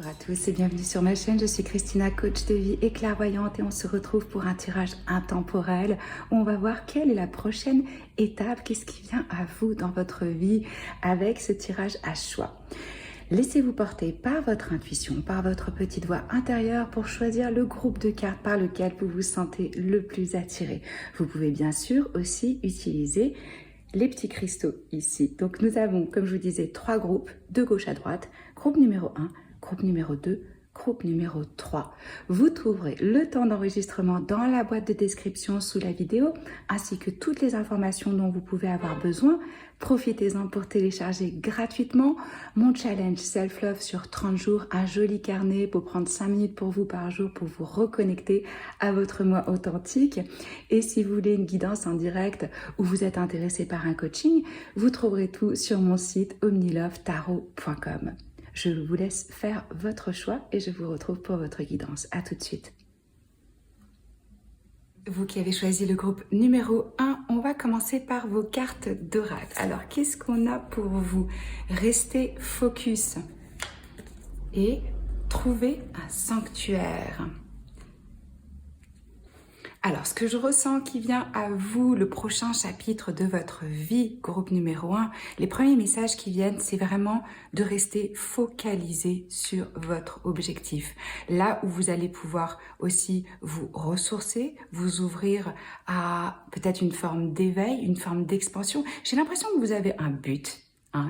à tous et bienvenue sur ma chaîne. Je suis Christina, coach de vie et clairvoyante, et on se retrouve pour un tirage intemporel où on va voir quelle est la prochaine étape, qu'est-ce qui vient à vous dans votre vie avec ce tirage à choix. Laissez-vous porter par votre intuition, par votre petite voix intérieure pour choisir le groupe de cartes par lequel vous vous sentez le plus attiré. Vous pouvez bien sûr aussi utiliser les petits cristaux ici. Donc nous avons, comme je vous disais, 3 groupes de gauche à droite. Groupe numéro 1, groupe numéro 2, groupe numéro 3. Vous trouverez le temps d'enregistrement dans la boîte de description sous la vidéo, ainsi que toutes les informations dont vous pouvez avoir besoin. Profitez-en pour télécharger gratuitement mon challenge Self-Love sur 30 jours, un joli carnet pour prendre 5 minutes pour vous par jour pour vous reconnecter à votre moi authentique. Et si vous voulez une guidance en direct ou vous êtes intéressé par un coaching, vous trouverez tout sur mon site omnilovetarot.com. Je vous laisse faire votre choix et je vous retrouve pour votre guidance. À tout de suite. Vous qui avez choisi le groupe numéro 1, on va commencer par vos cartes d'oracle. Alors, qu'est-ce qu'on a pour vous? Restez focus et trouvez un sanctuaire. Alors, ce que je ressens qui vient à vous, le prochain chapitre de votre vie, groupe numéro 1, les premiers messages qui viennent, c'est vraiment de rester focalisé sur votre objectif. Là où vous allez pouvoir aussi vous ressourcer, vous ouvrir à peut-être une forme d'éveil, une forme d'expansion. J'ai l'impression que vous avez un but.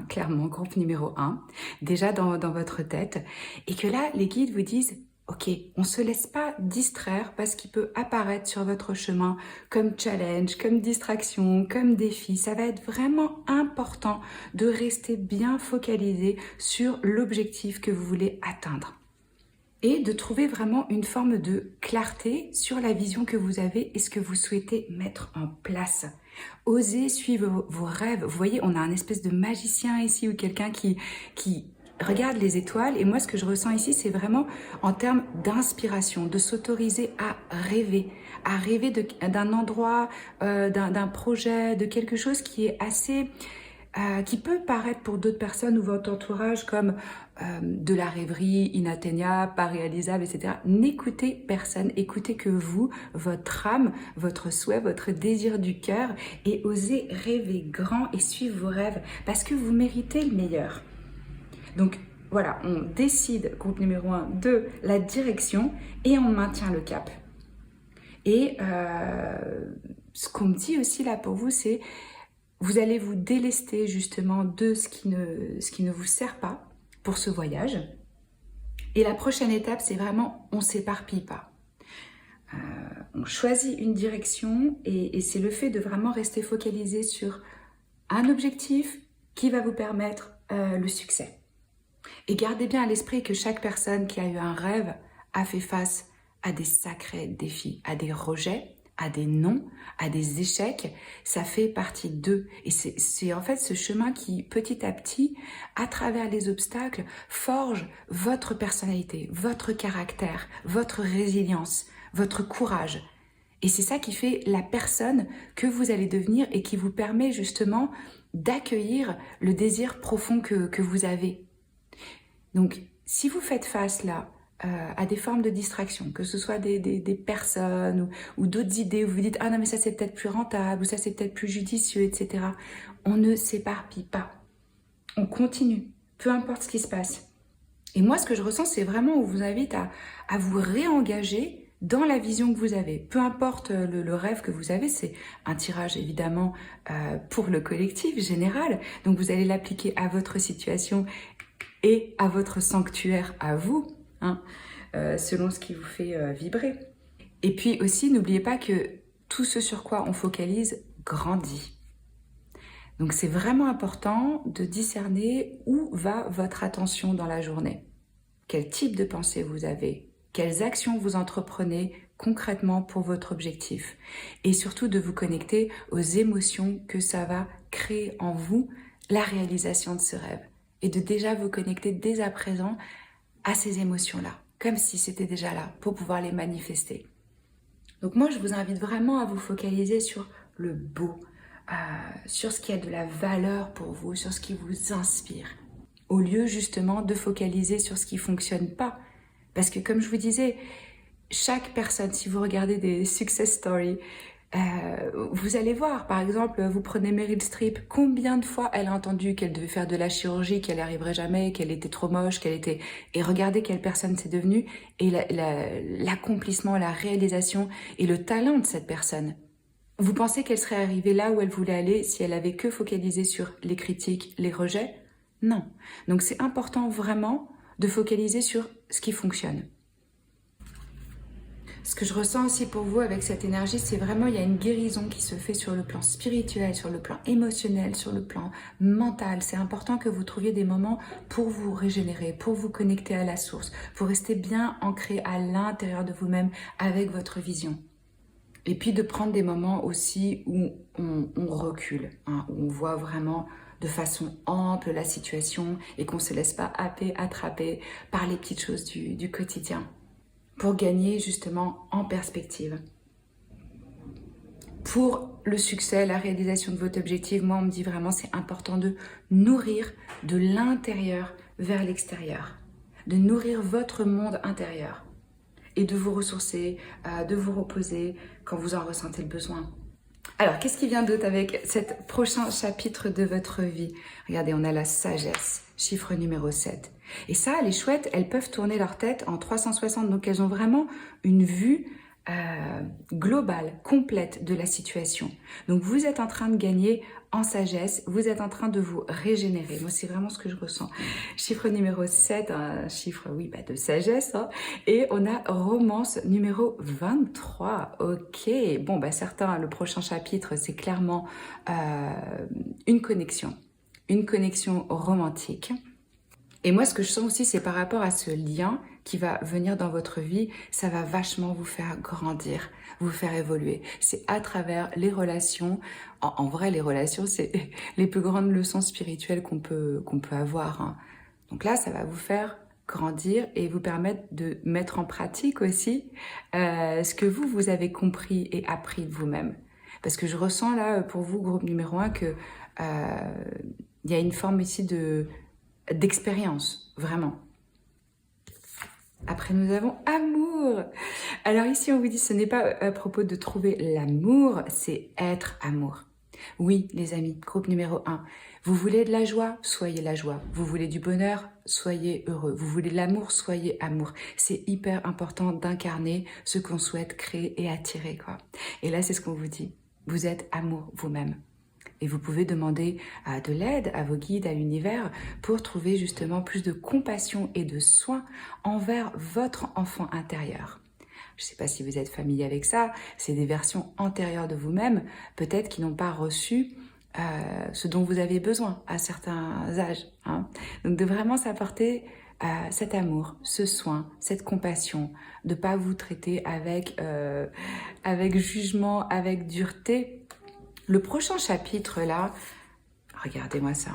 Clairement, groupe numéro 1, déjà dans votre tête, et que là, les guides vous disent: ok, on ne se laisse pas distraire parce qu'il peut apparaître sur votre chemin comme challenge, comme distraction, comme défi. Ça va être vraiment important de rester bien focalisé sur l'objectif que vous voulez atteindre et de trouver vraiment une forme de clarté sur la vision que vous avez et ce que vous souhaitez mettre en place. Osez suivre vos rêves. Vous voyez, on a un espèce de magicien ici ou quelqu'un qui regarde les étoiles, et moi ce que je ressens ici, c'est vraiment en termes d'inspiration, de s'autoriser à rêver d'un endroit, d'un projet, de quelque chose qui est assez, qui peut paraître pour d'autres personnes ou votre entourage comme de la rêverie inatteignable, pas réalisable, etc. N'écoutez personne, écoutez que vous, votre âme, votre souhait, votre désir du cœur, et osez rêver grand et suivre vos rêves parce que vous méritez le meilleur. Donc voilà, on décide, groupe numéro 1, de la direction et on maintient le cap. Et ce qu'on me dit aussi là pour vous, c'est vous allez vous délester justement de ce qui ne vous sert pas pour ce voyage. Et la prochaine étape, c'est vraiment on s'éparpille pas. On choisit une direction et c'est le fait de vraiment rester focalisé sur un objectif qui va vous permettre le succès. Et gardez bien à l'esprit que chaque personne qui a eu un rêve a fait face à des sacrés défis, à des rejets, à des non, à des échecs. Ça fait partie d'eux. Et c'est en fait ce chemin qui, petit à petit, à travers les obstacles, forge votre personnalité, votre caractère, votre résilience, votre courage. Et c'est ça qui fait la personne que vous allez devenir et qui vous permet justement d'accueillir le désir profond que vous avez. Donc, si vous faites face là à des formes de distraction, que ce soit des personnes ou d'autres idées où vous dites « Ah non, mais ça c'est peut-être plus rentable » ou « ça c'est peut-être plus judicieux », etc. On ne s'éparpille pas. On continue, peu importe ce qui se passe. Et moi, ce que je ressens, c'est vraiment, on vous invite à vous réengager dans la vision que vous avez. Peu importe le rêve que vous avez, c'est un tirage évidemment pour le collectif général. Donc, vous allez l'appliquer à votre situation et à votre sanctuaire à vous, selon ce qui vous fait vibrer. Et puis aussi, n'oubliez pas que tout ce sur quoi on focalise grandit. Donc c'est vraiment important de discerner où va votre attention dans la journée. Quel type de pensée vous avez, quelles actions vous entreprenez concrètement pour votre objectif. Et surtout de vous connecter aux émotions que ça va créer en vous, la réalisation de ce rêve. Et de déjà vous connecter dès à présent à ces émotions-là, comme si c'était déjà là, pour pouvoir les manifester. Donc moi, je vous invite vraiment à vous focaliser sur le beau, sur ce qui a de la valeur pour vous, sur ce qui vous inspire. au lieu justement de focaliser sur ce qui ne fonctionne pas. Parce que comme je vous disais, chaque personne, si vous regardez des success stories, vous allez voir, par exemple, vous prenez Meryl Streep, combien de fois elle a entendu qu'elle devait faire de la chirurgie, qu'elle n'y arriverait jamais, qu'elle était trop moche, qu'elle était... Et regardez quelle personne c'est devenue, et l'accomplissement, la réalisation et le talent de cette personne. Vous pensez qu'elle serait arrivée là où elle voulait aller si elle avait que focalisé sur les critiques, les rejets? Non. Donc c'est important vraiment de focaliser sur ce qui fonctionne. Ce que je ressens aussi pour vous avec cette énergie, c'est vraiment, il y a une guérison qui se fait sur le plan spirituel, sur le plan émotionnel, sur le plan mental. C'est important que vous trouviez des moments pour vous régénérer, pour vous connecter à la source, pour rester bien ancré à l'intérieur de vous-même avec votre vision. Et puis de prendre des moments aussi où on recule, hein, où on voit vraiment de façon ample la situation et qu'on ne se laisse pas happer, attraper par les petites choses du quotidien, pour gagner justement en perspective. Pour le succès, la réalisation de votre objectif, moi on me dit vraiment c'est important de nourrir de l'intérieur vers l'extérieur, de nourrir votre monde intérieur et de vous ressourcer, de vous reposer quand vous en ressentez le besoin. Alors, qu'est-ce qui vient d'autre avec cet prochain chapitre de votre vie? Regardez, on a la sagesse, chiffre numéro 7. Et ça, les chouettes, elles peuvent tourner leur tête en 360, donc elles ont vraiment une vue globale, complète de la situation. Donc vous êtes en train de gagner en sagesse, vous êtes en train de vous régénérer. Moi, c'est vraiment ce que je ressens. Chiffre numéro 7, un chiffre, oui, de sagesse. Hein. Et on a romance numéro 23. Ok, bon, certains, le prochain chapitre, c'est clairement une connexion romantique. Et moi, ce que je sens aussi, c'est par rapport à ce lien qui va venir dans votre vie, ça va vachement vous faire grandir, vous faire évoluer. C'est à travers les relations. En vrai, les relations, c'est les plus grandes leçons spirituelles qu'on peut avoir. Hein. Donc là, ça va vous faire grandir et vous permettre de mettre en pratique aussi ce que vous avez compris et appris de vous-même. Parce que je ressens là, pour vous, groupe numéro 1, que y a une forme ici d'expérience, vraiment. Après, nous avons amour. Alors ici, on vous dit, ce n'est pas à propos de trouver l'amour, c'est être amour. Oui, les amis, groupe numéro 1. Vous voulez de la joie? Soyez la joie. Vous voulez du bonheur? Soyez heureux. Vous voulez de l'amour? Soyez amour. C'est hyper important d'incarner ce qu'on souhaite créer et attirer, quoi. Et là, c'est ce qu'on vous dit. Vous êtes amour vous-même. Et vous pouvez demander de l'aide à vos guides, à l'univers, pour trouver justement plus de compassion et de soin envers votre enfant intérieur. Je ne sais pas si vous êtes familier avec ça, c'est des versions antérieures de vous-même, peut-être qui n'ont pas reçu ce dont vous avez besoin à certains âges. Hein. Donc de vraiment s'apporter cet amour, ce soin, cette compassion, de ne pas vous traiter avec jugement, avec dureté. Le prochain chapitre là, regardez-moi ça,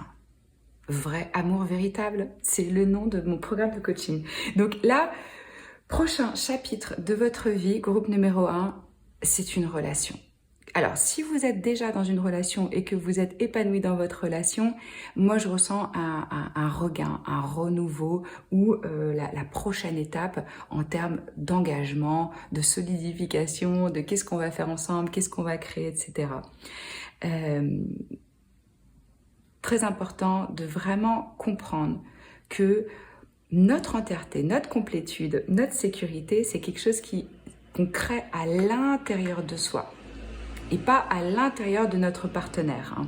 vrai amour véritable, c'est le nom de mon programme de coaching. Donc là, prochain chapitre de votre vie, groupe numéro 1, c'est une relation. Alors, si vous êtes déjà dans une relation et que vous êtes épanoui dans votre relation, moi je ressens un regain, un renouveau ou la prochaine étape en termes d'engagement, de solidification, de qu'est-ce qu'on va faire ensemble, qu'est-ce qu'on va créer, etc. Très important de vraiment comprendre que notre entièreté, notre complétude, notre sécurité, c'est quelque chose qu'on crée à l'intérieur de soi. Et pas à l'intérieur de notre partenaire.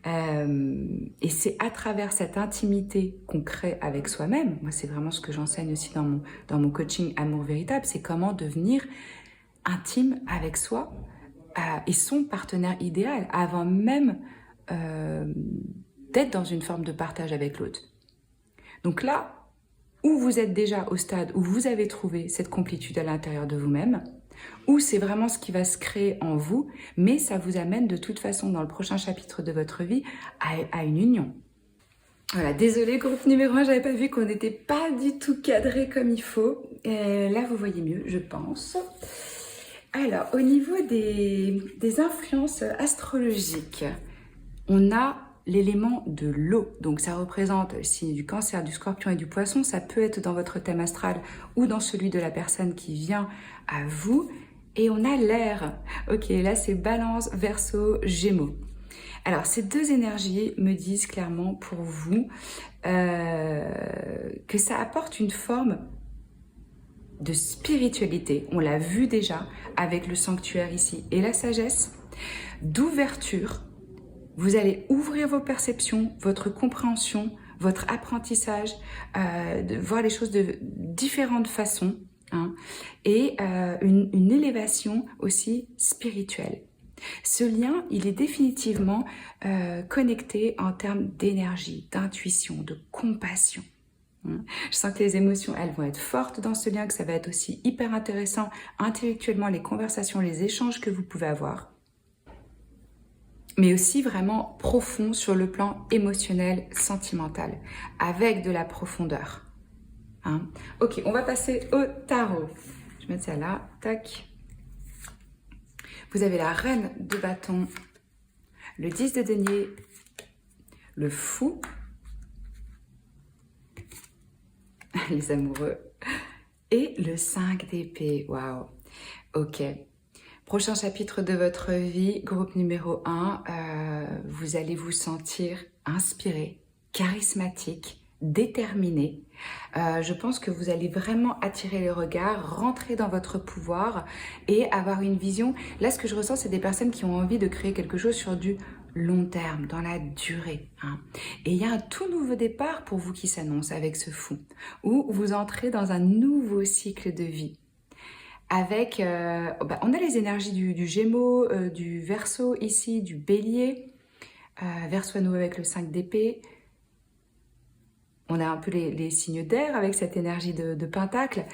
Hein. Et c'est à travers cette intimité qu'on crée avec soi-même, moi c'est vraiment ce que j'enseigne aussi dans mon coaching Amour Véritable, c'est comment devenir intime avec soi et son partenaire idéal, avant même d'être dans une forme de partage avec l'autre. Donc là, où vous êtes déjà au stade où vous avez trouvé cette complétude à l'intérieur de vous-même, ou c'est vraiment ce qui va se créer en vous, mais ça vous amène de toute façon dans le prochain chapitre de votre vie à une union. Voilà, désolé groupe numéro 1, j'avais pas vu qu'on n'était pas du tout cadré comme il faut. Et là, vous voyez mieux, je pense. Alors, au niveau des influences astrologiques, on a l'élément de l'eau. Donc ça représente le signe du Cancer, du Scorpion et du Poisson. Ça peut être dans votre thème astral ou dans celui de la personne qui vient à vous. Et on a l'air. Ok, là c'est Balance, Verseau, Gémeaux. Alors ces deux énergies me disent clairement pour vous que ça apporte une forme de spiritualité. On l'a vu déjà avec le sanctuaire ici et la sagesse, d'ouverture. Vous allez ouvrir vos perceptions, votre compréhension, votre apprentissage, de voir les choses de différentes façons, hein, et une élévation aussi spirituelle. Ce lien, il est définitivement connecté en termes d'énergie, d'intuition, de compassion. Je sens que les émotions, elles vont être fortes dans ce lien, que ça va être aussi hyper intéressant intellectuellement, les conversations, les échanges que vous pouvez avoir. Mais aussi vraiment profond sur le plan émotionnel, sentimental, avec de la profondeur. Hein? Ok, on va passer au tarot. Je vais mettre ça là, tac. Vous avez la reine de bâton, le 10 de denier, le fou, les amoureux, et le 5 d'épée. Waouh. Ok. Prochain chapitre de votre vie, groupe numéro 1, vous allez vous sentir inspiré, charismatique, déterminé. Je pense que vous allez vraiment attirer les regards, rentrer dans votre pouvoir et avoir une vision. Là, ce que je ressens, c'est des personnes qui ont envie de créer quelque chose sur du long terme, dans la durée. Hein. Et il y a un tout nouveau départ pour vous qui s'annonce avec ce fou, où vous entrez dans un nouveau cycle de vie. Avec, on a les énergies du Gémeaux, du Verseau ici, du Bélier, Verseau à nouveau avec le 5 d'épée. On a un peu les signes d'air avec cette énergie de Pentacle.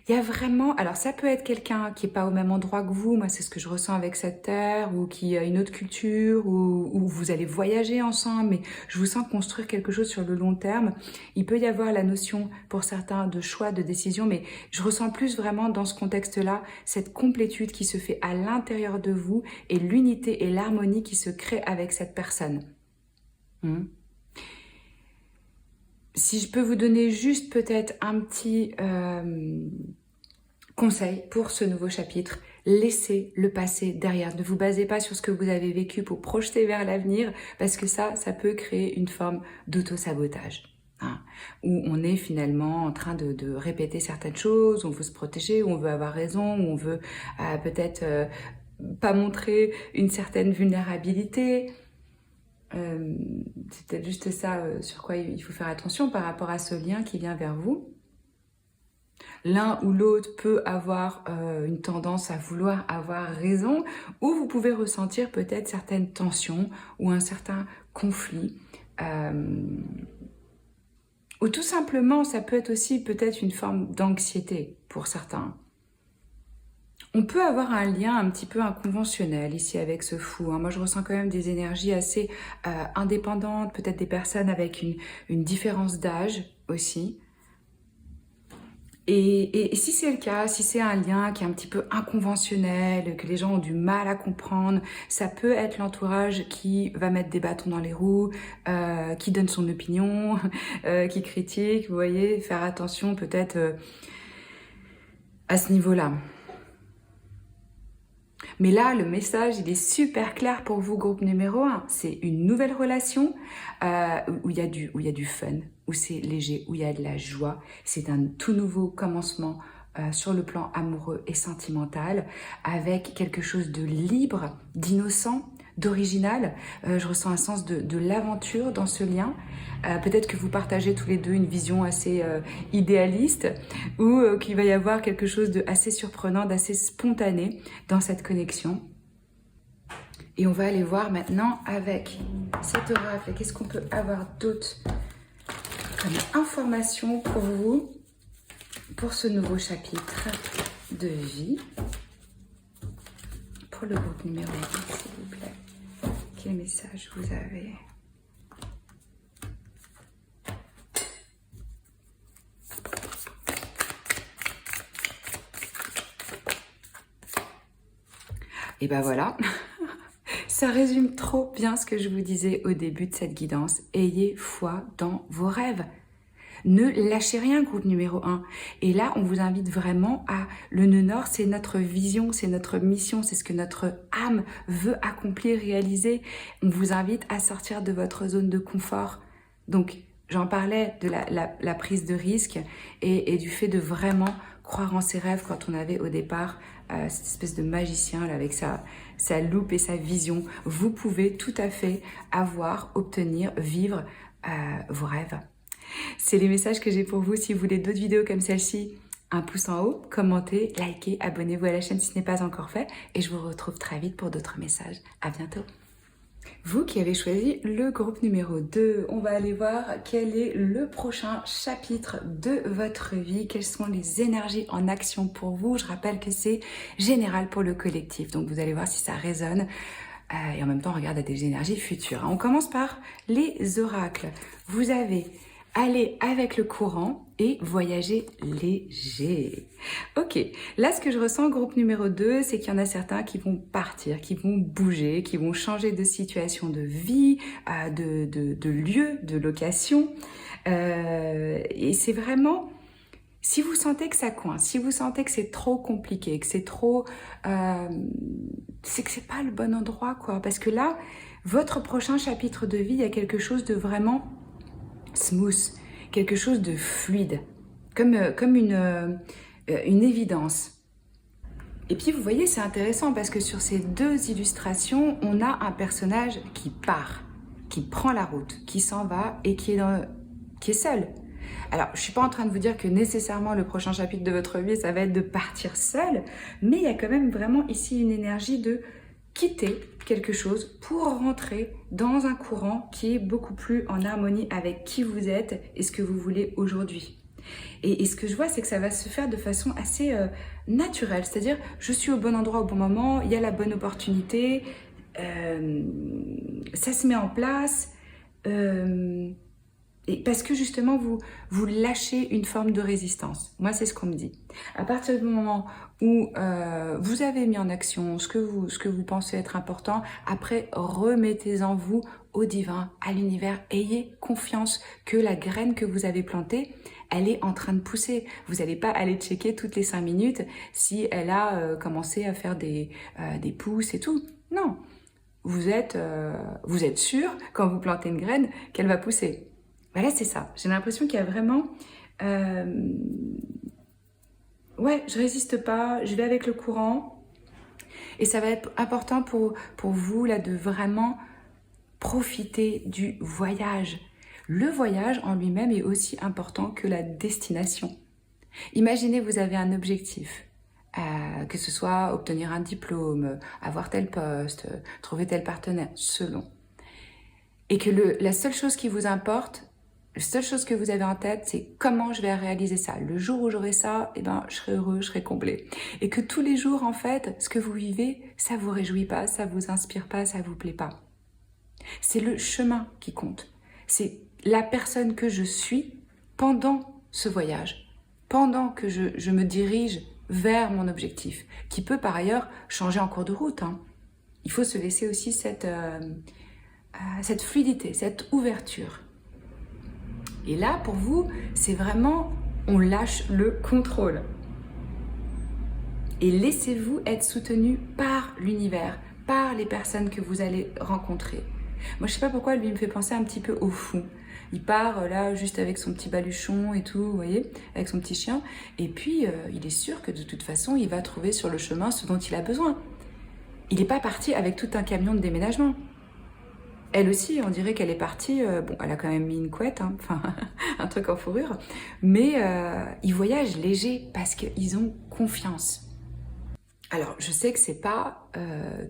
Il y a vraiment, alors ça peut être quelqu'un qui n'est pas au même endroit que vous, moi c'est ce que je ressens avec cette terre, ou qui a une autre culture, ou vous allez voyager ensemble, mais je vous sens construire quelque chose sur le long terme. Il peut y avoir la notion pour certains de choix, de décision, mais je ressens plus vraiment dans ce contexte-là, cette complétude qui se fait à l'intérieur de vous et l'unité et l'harmonie qui se crée avec cette personne. Si je peux vous donner juste peut-être un petit conseil pour ce nouveau chapitre, laissez le passé derrière. Ne vous basez pas sur ce que vous avez vécu pour projeter vers l'avenir, parce que ça peut créer une forme d'auto-sabotage. Hein, où on est finalement en train de répéter certaines choses, où on veut se protéger, où on veut avoir raison, où on veut peut-être pas montrer une certaine vulnérabilité. C'est peut-être juste ça sur quoi il faut faire attention par rapport à ce lien qui vient vers vous. L'un ou l'autre peut avoir une tendance à vouloir avoir raison, ou vous pouvez ressentir peut-être certaines tensions ou un certain conflit. Ou tout simplement, ça peut être aussi peut-être une forme d'anxiété pour certains. On peut avoir un lien un petit peu inconventionnel ici avec ce fou. Hein. Moi, je ressens quand même des énergies assez indépendantes, peut-être des personnes avec une différence d'âge aussi. Et si c'est le cas, si c'est un lien qui est un petit peu inconventionnel, que les gens ont du mal à comprendre, ça peut être l'entourage qui va mettre des bâtons dans les roues, qui donne son opinion, qui critique, vous voyez, faire attention peut-être à ce niveau-là. Mais là, le message, il est super clair pour vous, groupe numéro 1. C'est une nouvelle relation où il y a du fun, où c'est léger, où il y a de la joie. C'est un tout nouveau commencement sur le plan amoureux et sentimental, avec quelque chose de libre, d'innocent, d'original. Je ressens un sens de l'aventure dans ce lien. Peut-être que vous partagez tous les deux une vision assez idéaliste, ou qu'il va y avoir quelque chose d'assez surprenant, d'assez spontané dans cette connexion. Et on va aller voir maintenant avec cet oracle, qu'est-ce qu'on peut avoir d'autre comme information pour vous, pour ce nouveau chapitre de vie, pour le groupe numéro 1, s'il vous plaît. Quel message vous avez ? Et ben voilà, Ça résume trop bien ce que je vous disais au début de cette guidance. Ayez foi dans vos rêves. Ne lâchez rien, groupe numéro 1. Et là, on vous invite vraiment à... Le nœud nord, c'est notre vision, c'est notre mission, c'est ce que notre âme veut accomplir, réaliser. On vous invite à sortir de votre zone de confort. Donc, j'en parlais de la prise de risque et du fait de vraiment croire en ses rêves quand on avait au départ cette espèce de magicien là, avec sa loupe et sa vision. Vous pouvez tout à fait obtenir, vivre vos rêves. C'est les messages que j'ai pour vous. Si vous voulez d'autres vidéos comme celle-ci, un pouce en haut, commentez, likez, abonnez-vous à la chaîne si ce n'est pas encore fait. Et je vous retrouve très vite pour d'autres messages. À bientôt. Vous qui avez choisi le groupe numéro 2, on va aller voir quel est le prochain chapitre de votre vie, quelles sont les énergies en action pour vous. Je rappelle que c'est général pour le collectif, donc vous allez voir si ça résonne. Et en même temps, on regarde à des énergies futures. On commence par les oracles. Vous avez aller avec le courant et voyager léger. Ok, là ce que je ressens, groupe numéro 2, c'est qu'il y en a certains qui vont partir, qui vont bouger, qui vont changer de situation de vie, de lieu, de location. Et c'est vraiment... Si vous sentez que ça coince, si vous sentez que c'est trop compliqué, que c'est trop... c'est que c'est pas le bon endroit, quoi. Parce que là, votre prochain chapitre de vie, il y a quelque chose de vraiment smooth, quelque chose de fluide, comme une évidence. Et puis, vous voyez, c'est intéressant parce que sur ces deux illustrations, on a un personnage qui part, qui prend la route, qui s'en va et qui est seul. Alors, je ne suis pas en train de vous dire que nécessairement le prochain chapitre de votre vie, ça va être de partir seul, mais il y a quand même vraiment ici une énergie de quitter quelque chose pour rentrer dans un courant qui est beaucoup plus en harmonie avec qui vous êtes et ce que vous voulez aujourd'hui. Et ce que je vois, c'est que ça va se faire de façon assez naturelle, c'est-à-dire je suis au bon endroit au bon moment, il y a la bonne opportunité, ça se met en place, et parce que justement vous lâchez une forme de résistance. Moi, c'est ce qu'on me dit. À partir du moment où vous avez mis en action ce que vous pensez être important, après remettez-en vous au divin, à l'univers. Ayez confiance que la graine que vous avez plantée, elle est en train de pousser. Vous n'allez pas aller checker toutes les 5 minutes si elle a commencé à faire des pousses et tout. Non, vous êtes sûr quand vous plantez une graine qu'elle va pousser. Voilà, c'est ça. J'ai l'impression qu'il y a vraiment... ouais, je résiste pas, je vais avec le courant. Et ça va être important pour vous là de vraiment profiter du voyage. Le voyage en lui-même est aussi important que la destination. Imaginez, vous avez un objectif, que ce soit obtenir un diplôme, avoir tel poste, trouver tel partenaire, selon. Et que la seule chose qui vous importe, la seule chose que vous avez en tête, c'est comment je vais réaliser ça. Le jour où j'aurai ça, eh ben, je serai heureux, je serai comblé. Et que tous les jours, en fait, ce que vous vivez, ça vous réjouit pas, ça vous inspire pas, ça vous plaît pas. C'est le chemin qui compte. C'est la personne que je suis pendant ce voyage, pendant que je me dirige vers mon objectif, qui peut par ailleurs changer en cours de route, hein. Il faut se laisser aussi cette fluidité, cette ouverture. Et là, pour vous, c'est vraiment, on lâche le contrôle. Et laissez-vous être soutenu par l'univers, par les personnes que vous allez rencontrer. Moi, je sais pas pourquoi, lui, il me fait penser un petit peu au fou. Il part là, juste avec son petit baluchon et tout, vous voyez, avec son petit chien. Et puis, il est sûr que de toute façon, il va trouver sur le chemin ce dont il a besoin. Il n'est pas parti avec tout un camion de déménagement. Elle aussi, on dirait qu'elle est partie, bon, elle a quand même mis une couette, hein, enfin, un truc en fourrure, mais ils voyagent léger parce qu'ils ont confiance. Alors, je sais que c'est pas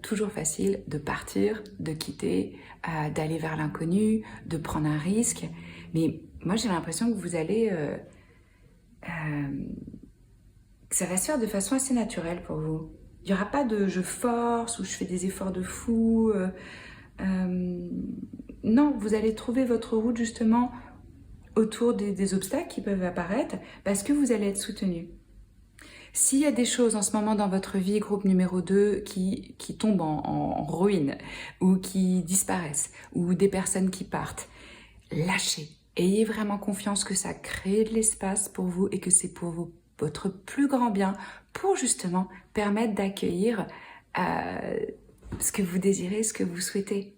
toujours facile de partir, de quitter, d'aller vers l'inconnu, de prendre un risque, mais moi j'ai l'impression que vous allez... que ça va se faire de façon assez naturelle pour vous. Il n'y aura pas de je force ou je fais des efforts de fou... non, vous allez trouver votre route justement autour des obstacles qui peuvent apparaître parce que vous allez être soutenu. S'il y a des choses en ce moment dans votre vie, groupe numéro 2, qui tombent en ruine, ou qui disparaissent, ou des personnes qui partent, lâchez. Ayez vraiment confiance que ça crée de l'espace pour vous et que c'est pour votre plus grand bien, pour justement permettre d'accueillir ce que vous désirez, ce que vous souhaitez.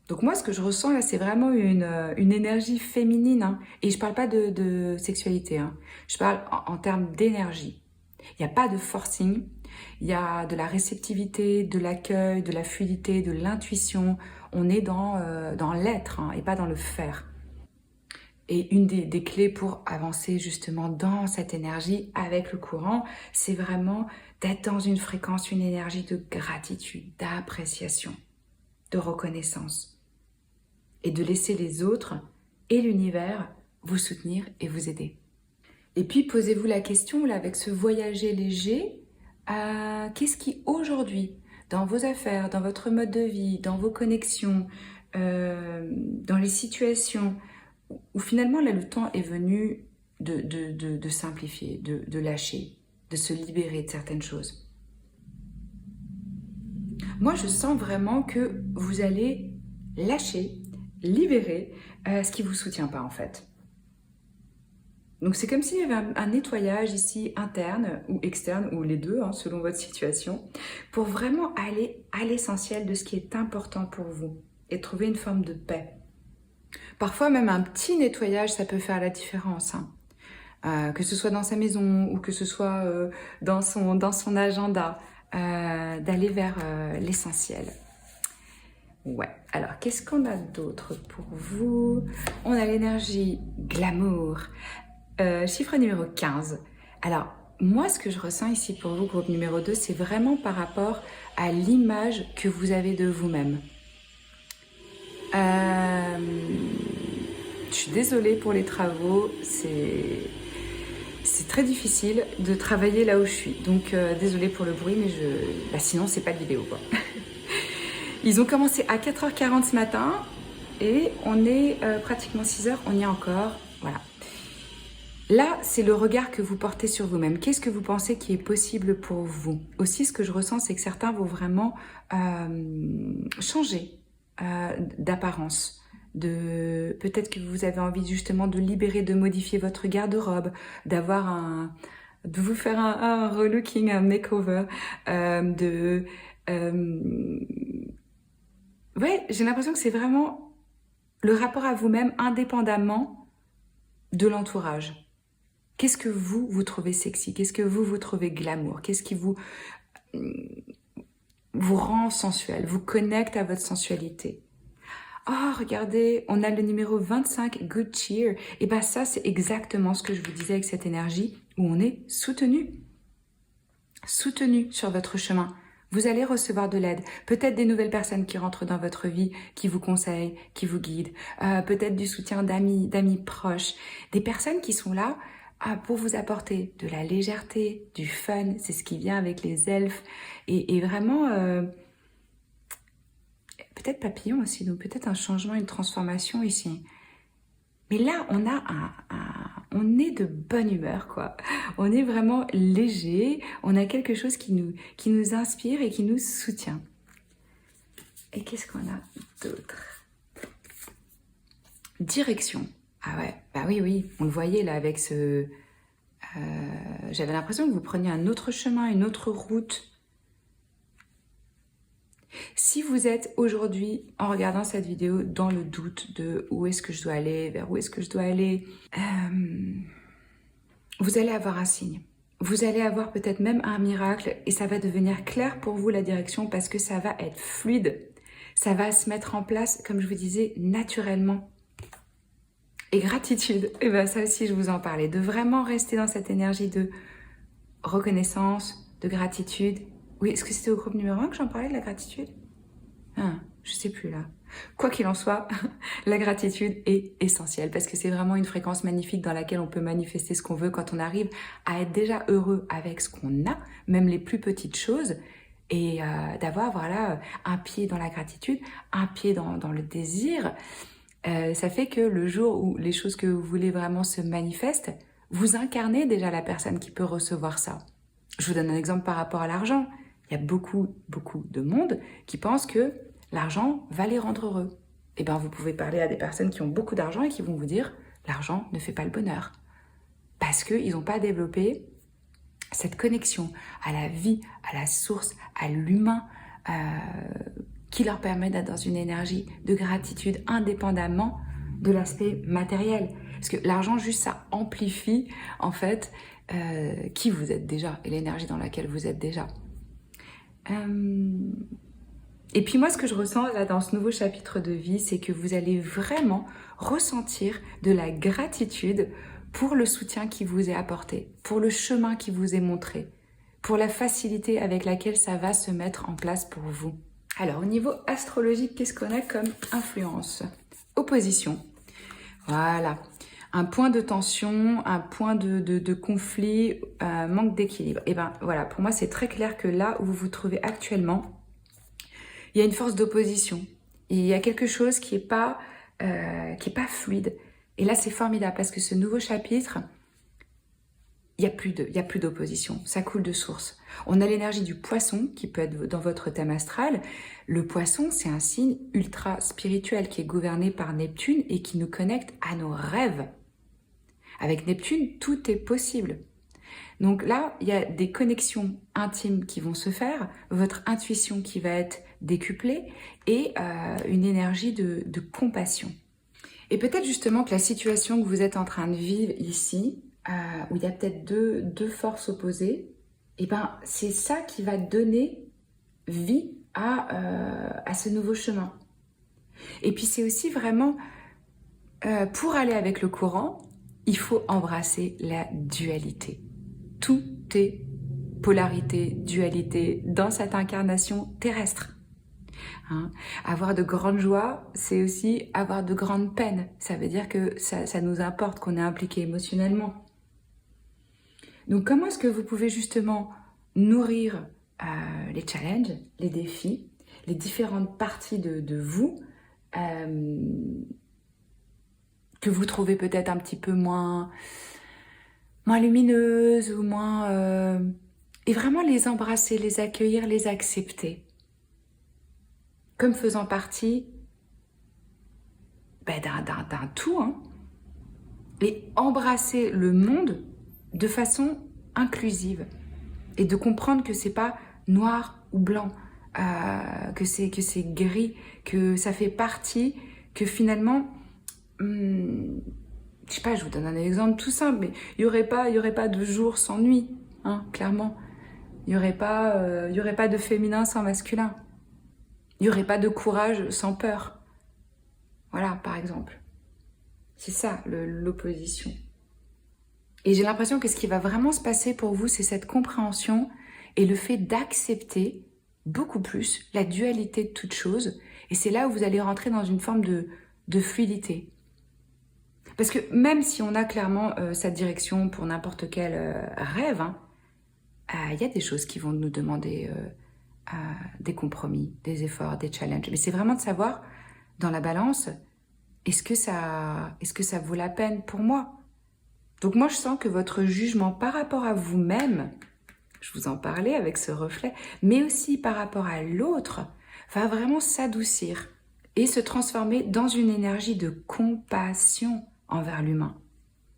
Donc moi, ce que je ressens là, c'est vraiment une énergie féminine. Hein. Et je parle pas de sexualité, hein. Je parle en termes d'énergie. Il n'y a pas de forcing, il y a de la réceptivité, de l'accueil, de la fluidité, de l'intuition. On est dans l'être, hein, et pas dans le faire. Et une des clés pour avancer justement dans cette énergie avec le courant, c'est vraiment d'être dans une fréquence, une énergie de gratitude, d'appréciation, de reconnaissance. Et de laisser les autres et l'univers vous soutenir et vous aider. Et puis posez-vous la question là, avec ce voyager léger, qu'est-ce qui aujourd'hui, dans vos affaires, dans votre mode de vie, dans vos connexions, dans les situations, où finalement là le temps est venu de simplifier, de lâcher, de se libérer de certaines choses. Moi je sens vraiment que vous allez lâcher, libérer ce qui ne vous soutient pas en fait. Donc c'est comme s'il y avait un nettoyage ici interne ou externe, ou les deux, hein, selon votre situation, pour vraiment aller à l'essentiel de ce qui est important pour vous et trouver une forme de paix. Parfois même un petit nettoyage, ça peut faire la différence. Hein. Que ce soit dans sa maison ou que ce soit dans son agenda, d'aller vers l'essentiel. Ouais, alors qu'est-ce qu'on a d'autre pour vous? On a l'énergie glamour, chiffre numéro 15. Alors, moi, ce que je ressens ici pour vous, groupe numéro 2, c'est vraiment par rapport à l'image que vous avez de vous-même. Je suis désolée pour les travaux, c'est très difficile de travailler là où je suis. Donc, désolée pour le bruit, mais sinon, c'est pas de vidéo, quoi. Ils ont commencé à 4h40 ce matin et on est pratiquement 6h, on y est encore, voilà. Là, c'est le regard que vous portez sur vous-même. Qu'est-ce que vous pensez qui est possible pour vous? Aussi, ce que je ressens, c'est que certains vont vraiment changer d'apparence. Peut-être que vous avez envie justement de libérer, de modifier votre garde-robe, de vous faire un relooking, un makeover, ouais, j'ai l'impression que c'est vraiment le rapport à vous-même indépendamment de l'entourage. Qu'est-ce que vous trouvez sexy? Qu'est-ce que vous trouvez glamour? Qu'est-ce qui vous rend sensuel, vous connecte à votre sensualité? Oh, regardez, on a le numéro 25, Good Cheer. Et bien ça, c'est exactement ce que je vous disais avec cette énergie où on est soutenu. Soutenu sur votre chemin. Vous allez recevoir de l'aide, peut-être des nouvelles personnes qui rentrent dans votre vie, qui vous conseillent, qui vous guident, peut-être du soutien d'amis proches, des personnes qui sont là pour vous apporter de la légèreté, du fun, c'est ce qui vient avec les elfes, et vraiment, peut-être papillon aussi, donc peut-être un changement, une transformation ici. Mais là, on est de bonne humeur, quoi. On est vraiment léger, on a quelque chose qui nous inspire et qui nous soutient. Et qu'est-ce qu'on a d'autre? Direction. Ah ouais, bah oui, on le voyait là avec ce... J'avais l'impression que vous preniez un autre chemin, une autre route. Si vous êtes aujourd'hui, en regardant cette vidéo, dans le doute de où est-ce que je dois aller, vers où est-ce que je dois aller, vous allez avoir un signe. Vous allez avoir peut-être même un miracle et ça va devenir clair pour vous la direction parce que ça va être fluide. Ça va se mettre en place, comme je vous disais, naturellement. Et gratitude, et bien ça aussi je vous en parlais, de vraiment rester dans cette énergie de reconnaissance, de gratitude. Oui, est-ce que c'était au groupe numéro 1 que j'en parlais de la gratitude? Je sais plus là. Quoi qu'il en soit, la gratitude est essentielle parce que c'est vraiment une fréquence magnifique dans laquelle on peut manifester ce qu'on veut quand on arrive à être déjà heureux avec ce qu'on a, même les plus petites choses, et d'avoir voilà, un pied dans la gratitude, un pied dans le désir. Ça fait que le jour où les choses que vous voulez vraiment se manifestent, vous incarnez déjà la personne qui peut recevoir ça. Je vous donne un exemple par rapport à l'argent. Il y a beaucoup de monde qui pense que l'argent va les rendre heureux. Eh bien, vous pouvez parler à des personnes qui ont beaucoup d'argent et qui vont vous dire « l'argent ne fait pas le bonheur ». Parce qu'ils n'ont pas développé cette connexion à la vie, à la source, à l'humain, qui leur permet d'être dans une énergie de gratitude indépendamment de l'aspect matériel. Parce que l'argent, juste, ça amplifie, en fait, qui vous êtes déjà et l'énergie dans laquelle vous êtes déjà. Et puis moi, ce que je ressens là dans ce nouveau chapitre de vie, c'est que vous allez vraiment ressentir de la gratitude pour le soutien qui vous est apporté, pour le chemin qui vous est montré, pour la facilité avec laquelle ça va se mettre en place pour vous. Alors, au niveau astrologique, qu'est-ce qu'on a comme influence? Opposition. Voilà. Un point de tension, un point de conflit, manque d'équilibre. Et bien voilà, pour moi c'est très clair que là où vous vous trouvez actuellement, il y a une force d'opposition. Il y a quelque chose qui est pas fluide. Et là c'est formidable parce que ce nouveau chapitre, il y a plus d'opposition. Ça coule de source. On a l'énergie du poisson qui peut être dans votre thème astral. Le poisson, c'est un signe ultra spirituel qui est gouverné par Neptune et qui nous connecte à nos rêves. Avec Neptune, tout est possible. Donc là, il y a des connexions intimes qui vont se faire, votre intuition qui va être décuplée et une énergie de compassion. Et peut-être justement que la situation que vous êtes en train de vivre ici, où il y a peut-être deux forces opposées, et ben c'est ça qui va donner vie à ce nouveau chemin. Et puis c'est aussi vraiment, pour aller avec le courant, il faut embrasser la dualité. Tout est polarité, dualité dans cette incarnation terrestre. Hein. Avoir de grandes joies, c'est aussi avoir de grandes peines. Ça veut dire que ça nous importe, qu'on est impliqué émotionnellement. Donc comment est-ce que vous pouvez justement nourrir les challenges, les défis, les différentes parties de vous que vous trouvez peut-être un petit peu moins lumineuses ou moins... et vraiment les embrasser, les accueillir, les accepter. Comme faisant partie d'un tout. Hein. Et embrasser le monde de façon inclusive. Et de comprendre que c'est pas noir ou blanc, que c'est gris, que ça fait partie, que finalement... je sais pas, je vous donne un exemple tout simple, mais il y aurait pas de jour sans nuit, hein, clairement. Il y aurait pas de féminin sans masculin. Il y aurait pas de courage sans peur. Voilà, par exemple. C'est ça, l'opposition. Et j'ai l'impression que ce qui va vraiment se passer pour vous, c'est cette compréhension et le fait d'accepter beaucoup plus la dualité de toute chose. Et c'est là où vous allez rentrer dans une forme de fluidité. Parce que même si on a clairement cette direction pour n'importe quel rêve, hein, y a des choses qui vont nous demander des compromis, des efforts, des challenges. Mais c'est vraiment de savoir, dans la balance, est-ce que ça vaut la peine pour moi? Donc moi, je sens que votre jugement par rapport à vous-même, je vous en parlais avec ce reflet, mais aussi par rapport à l'autre, va vraiment s'adoucir et se transformer dans une énergie de compassion envers l'humain.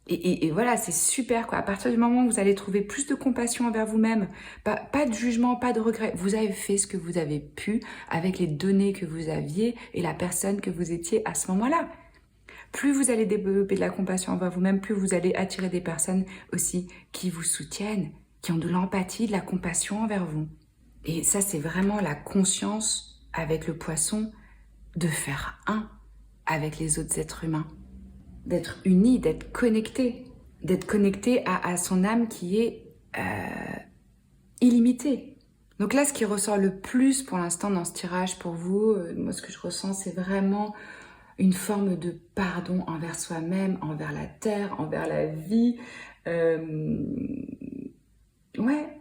Et voilà, c'est super quoi. À partir du moment où vous allez trouver plus de compassion envers vous-même, pas de jugement, pas de regret, vous avez fait ce que vous avez pu avec les données que vous aviez et la personne que vous étiez à ce moment-là. Plus vous allez développer de la compassion envers vous-même, plus vous allez attirer des personnes aussi qui vous soutiennent, qui ont de l'empathie, de la compassion envers vous. Et ça, c'est vraiment la conscience avec le poisson de faire un avec les autres êtres humains. D'être uni, d'être connecté à son âme qui est illimitée. Donc là, ce qui ressort le plus pour l'instant dans ce tirage pour vous, moi ce que je ressens, c'est vraiment une forme de pardon envers soi-même, envers la terre, envers la vie. Ouais.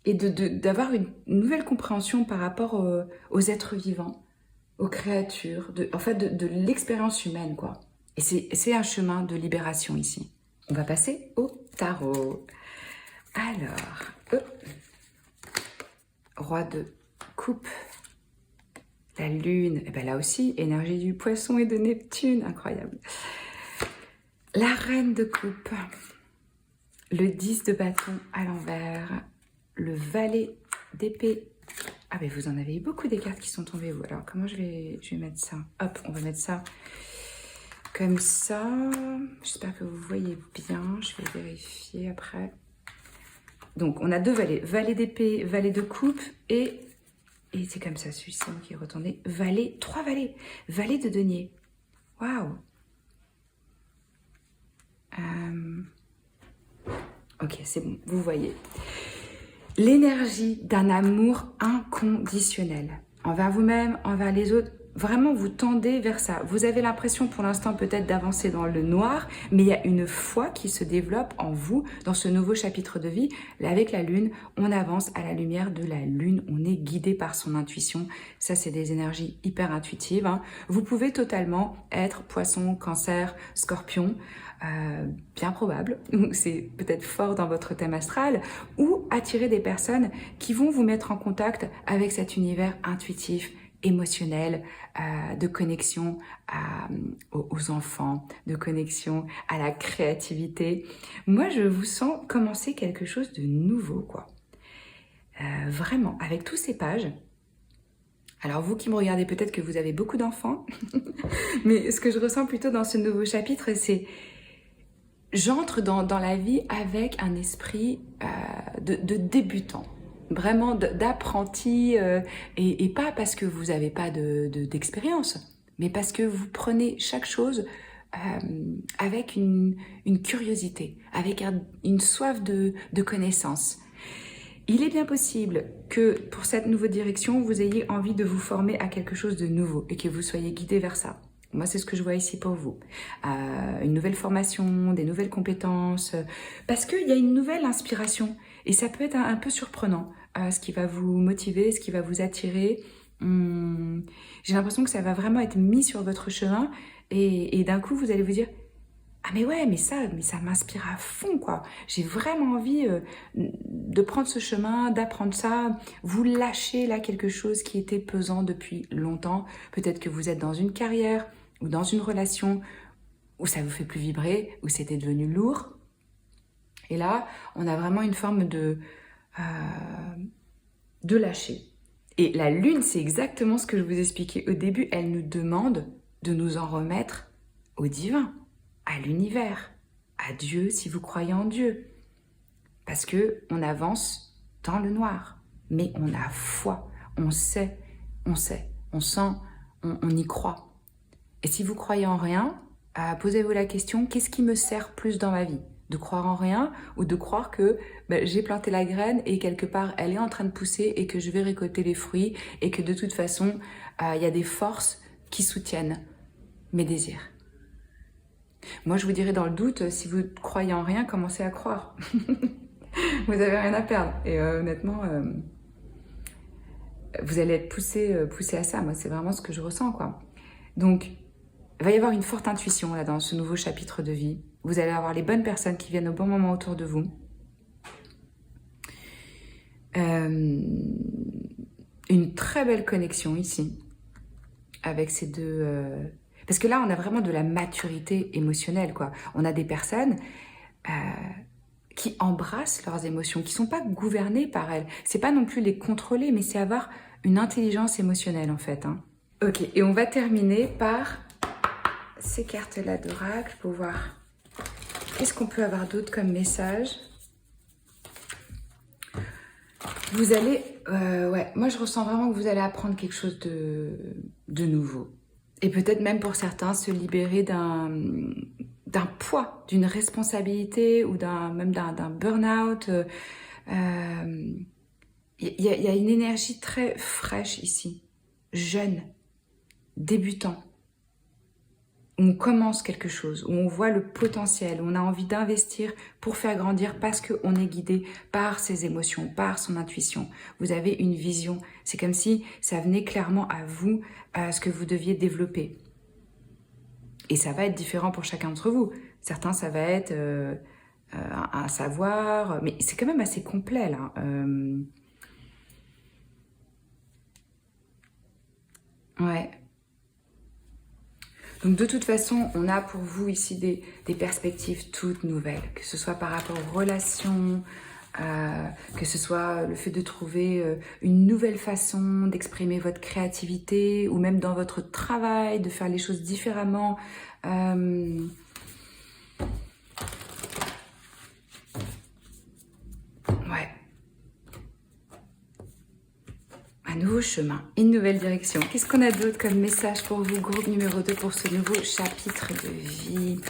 Et d'avoir une nouvelle compréhension par rapport aux êtres vivants, aux créatures, en fait de l'expérience humaine, quoi. Et c'est un chemin de libération ici. On va passer au tarot. Alors, Roi de coupe. La lune, et bien là aussi, énergie du poisson et de Neptune, incroyable. La reine de coupe. Le 10 de bâton à l'envers. Le valet d'épée. Ah ben vous en avez eu beaucoup des cartes qui sont tombées, vous. Alors comment je vais mettre ça? Hop, on va mettre ça comme ça. J'espère que vous voyez bien. Je vais vérifier après. Donc on a 2 valets. Valet d'épée, valet de coupe et c'est comme ça, celui-ci qui est retourné. Valet, 3 valets. Valet de denier. Waouh. Ok, c'est bon, vous voyez. L'énergie d'un amour inconditionnel envers vous-même, envers les autres. Vraiment, vous tendez vers ça. Vous avez l'impression pour l'instant peut-être d'avancer dans le noir, mais il y a une foi qui se développe en vous dans ce nouveau chapitre de vie. Là, avec la lune, on avance à la lumière de la lune. On est guidé par son intuition. Ça, c'est des énergies hyper intuitives, hein. Vous pouvez totalement être poisson, cancer, scorpion. Bien probable, c'est peut-être fort dans votre thème astral, ou attirer des personnes qui vont vous mettre en contact avec cet univers intuitif, émotionnel, de connexion aux enfants, de connexion à la créativité. Moi, je vous sens commencer quelque chose de nouveau, quoi. Vraiment, avec tous ces pages. Alors vous qui me regardez, peut-être que vous avez beaucoup d'enfants, mais ce que je ressens plutôt dans ce nouveau chapitre, c'est j'entre dans la vie avec un esprit de débutant, vraiment d'apprenti, et pas parce que vous n'avez pas d'expérience, mais parce que vous prenez chaque chose avec une curiosité, avec une soif de connaissance. Il est bien possible que pour cette nouvelle direction, vous ayez envie de vous former à quelque chose de nouveau et que vous soyez guidé vers ça. Moi, c'est ce que je vois ici pour vous. Une nouvelle formation, des nouvelles compétences, parce qu'il y a une nouvelle inspiration. Et ça peut être un peu surprenant, ce qui va vous motiver, ce qui va vous attirer. J'ai l'impression que ça va vraiment être mis sur votre chemin. Et d'un coup, vous allez vous dire, ah mais ouais, mais ça m'inspire à fond, quoi. J'ai vraiment envie de prendre ce chemin, d'apprendre ça. Vous lâchez là quelque chose qui était pesant depuis longtemps. Peut-être que vous êtes dans une carrière ou dans une relation où ça vous fait plus vibrer, où c'était devenu lourd. Et là, on a vraiment une forme de lâcher. Et la lune, c'est exactement ce que je vous expliquais au début. Elle nous demande de nous en remettre au divin, à l'univers, à Dieu si vous croyez en Dieu. Parce que on avance dans le noir, mais on a foi, on sait, on sent, on y croit. Et si vous croyez en rien, posez-vous la question, qu'est-ce qui me sert plus dans ma vie? De croire en rien ou de croire que j'ai planté la graine et quelque part elle est en train de pousser et que je vais récolter les fruits et que de toute façon il y a des forces qui soutiennent mes désirs. Moi, je vous dirais dans le doute, si vous croyez en rien, commencez à croire. Vous n'avez rien à perdre. Et honnêtement, vous allez être poussé à ça. Moi, c'est vraiment ce que je ressens, quoi. Donc, il va y avoir une forte intuition là dans ce nouveau chapitre de vie. Vous allez avoir les bonnes personnes qui viennent au bon moment autour de vous. Une très belle connexion ici avec ces deux... Parce que là, on a vraiment de la maturité émotionnelle, quoi. On a des personnes qui embrassent leurs émotions, qui ne sont pas gouvernées par elles. C'est pas non plus les contrôler, mais c'est avoir une intelligence émotionnelle, en fait. Hein. Ok, et on va terminer par ces cartes-là d'oracle pour voir qu'est-ce qu'on peut avoir d'autre comme message. Vous allez... ouais, moi, je ressens vraiment que vous allez apprendre quelque chose de nouveau. Et peut-être même pour certains, se libérer d'un poids, d'une responsabilité ou même d'un burn-out. Il y a une énergie très fraîche ici, jeune, débutant. Où on commence quelque chose, où on voit le potentiel, où on a envie d'investir pour faire grandir parce qu'on est guidé par ses émotions, par son intuition. Vous avez une vision. C'est comme si ça venait clairement à vous, ce que vous deviez développer. Et ça va être différent pour chacun d'entre vous. Certains, ça va être un savoir, mais c'est quand même assez complet là. Ouais. Donc de toute façon, on a pour vous ici des perspectives toutes nouvelles, que ce soit par rapport aux relations, que ce soit le fait de trouver une nouvelle façon d'exprimer votre créativité, ou même dans votre travail, de faire les choses différemment. Ouais. Un nouveau chemin, une nouvelle direction. Qu'est-ce qu'on a d'autre comme message pour vous, groupe numéro 2, pour ce nouveau chapitre de vie?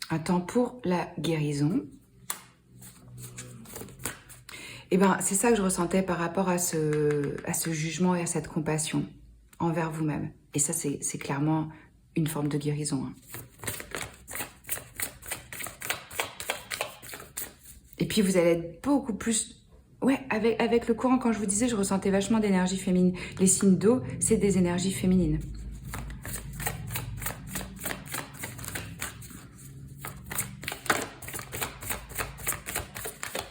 Un temps pour la guérison. Et ben, c'est ça que je ressentais par rapport à ce jugement et à cette compassion envers vous-même. Et ça, c'est clairement une forme de guérison. Hein. Et puis, vous allez être beaucoup plus... Ouais, avec le courant, quand je vous disais, je ressentais vachement d'énergie féminine. Les signes d'eau, c'est des énergies féminines.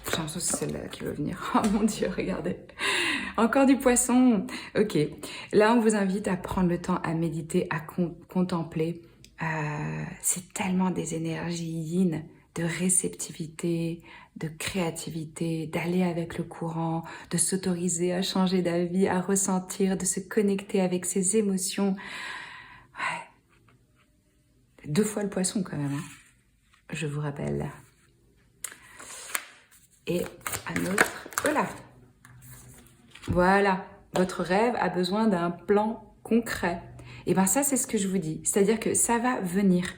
J'ai l'impression que c'est celle-là qui va venir. Oh mon Dieu, regardez. Encore du poisson. Ok. Là, on vous invite à prendre le temps à méditer, à contempler. C'est tellement des énergies yin, de réceptivité, de créativité, d'aller avec le courant, de s'autoriser à changer d'avis, à ressentir, de se connecter avec ses émotions. Ouais. 2 fois le poisson quand même, hein. Je vous rappelle. Et un autre, voilà. Voilà, votre rêve a besoin d'un plan concret. Et bien ça, c'est ce que je vous dis. C'est-à-dire que ça va venir.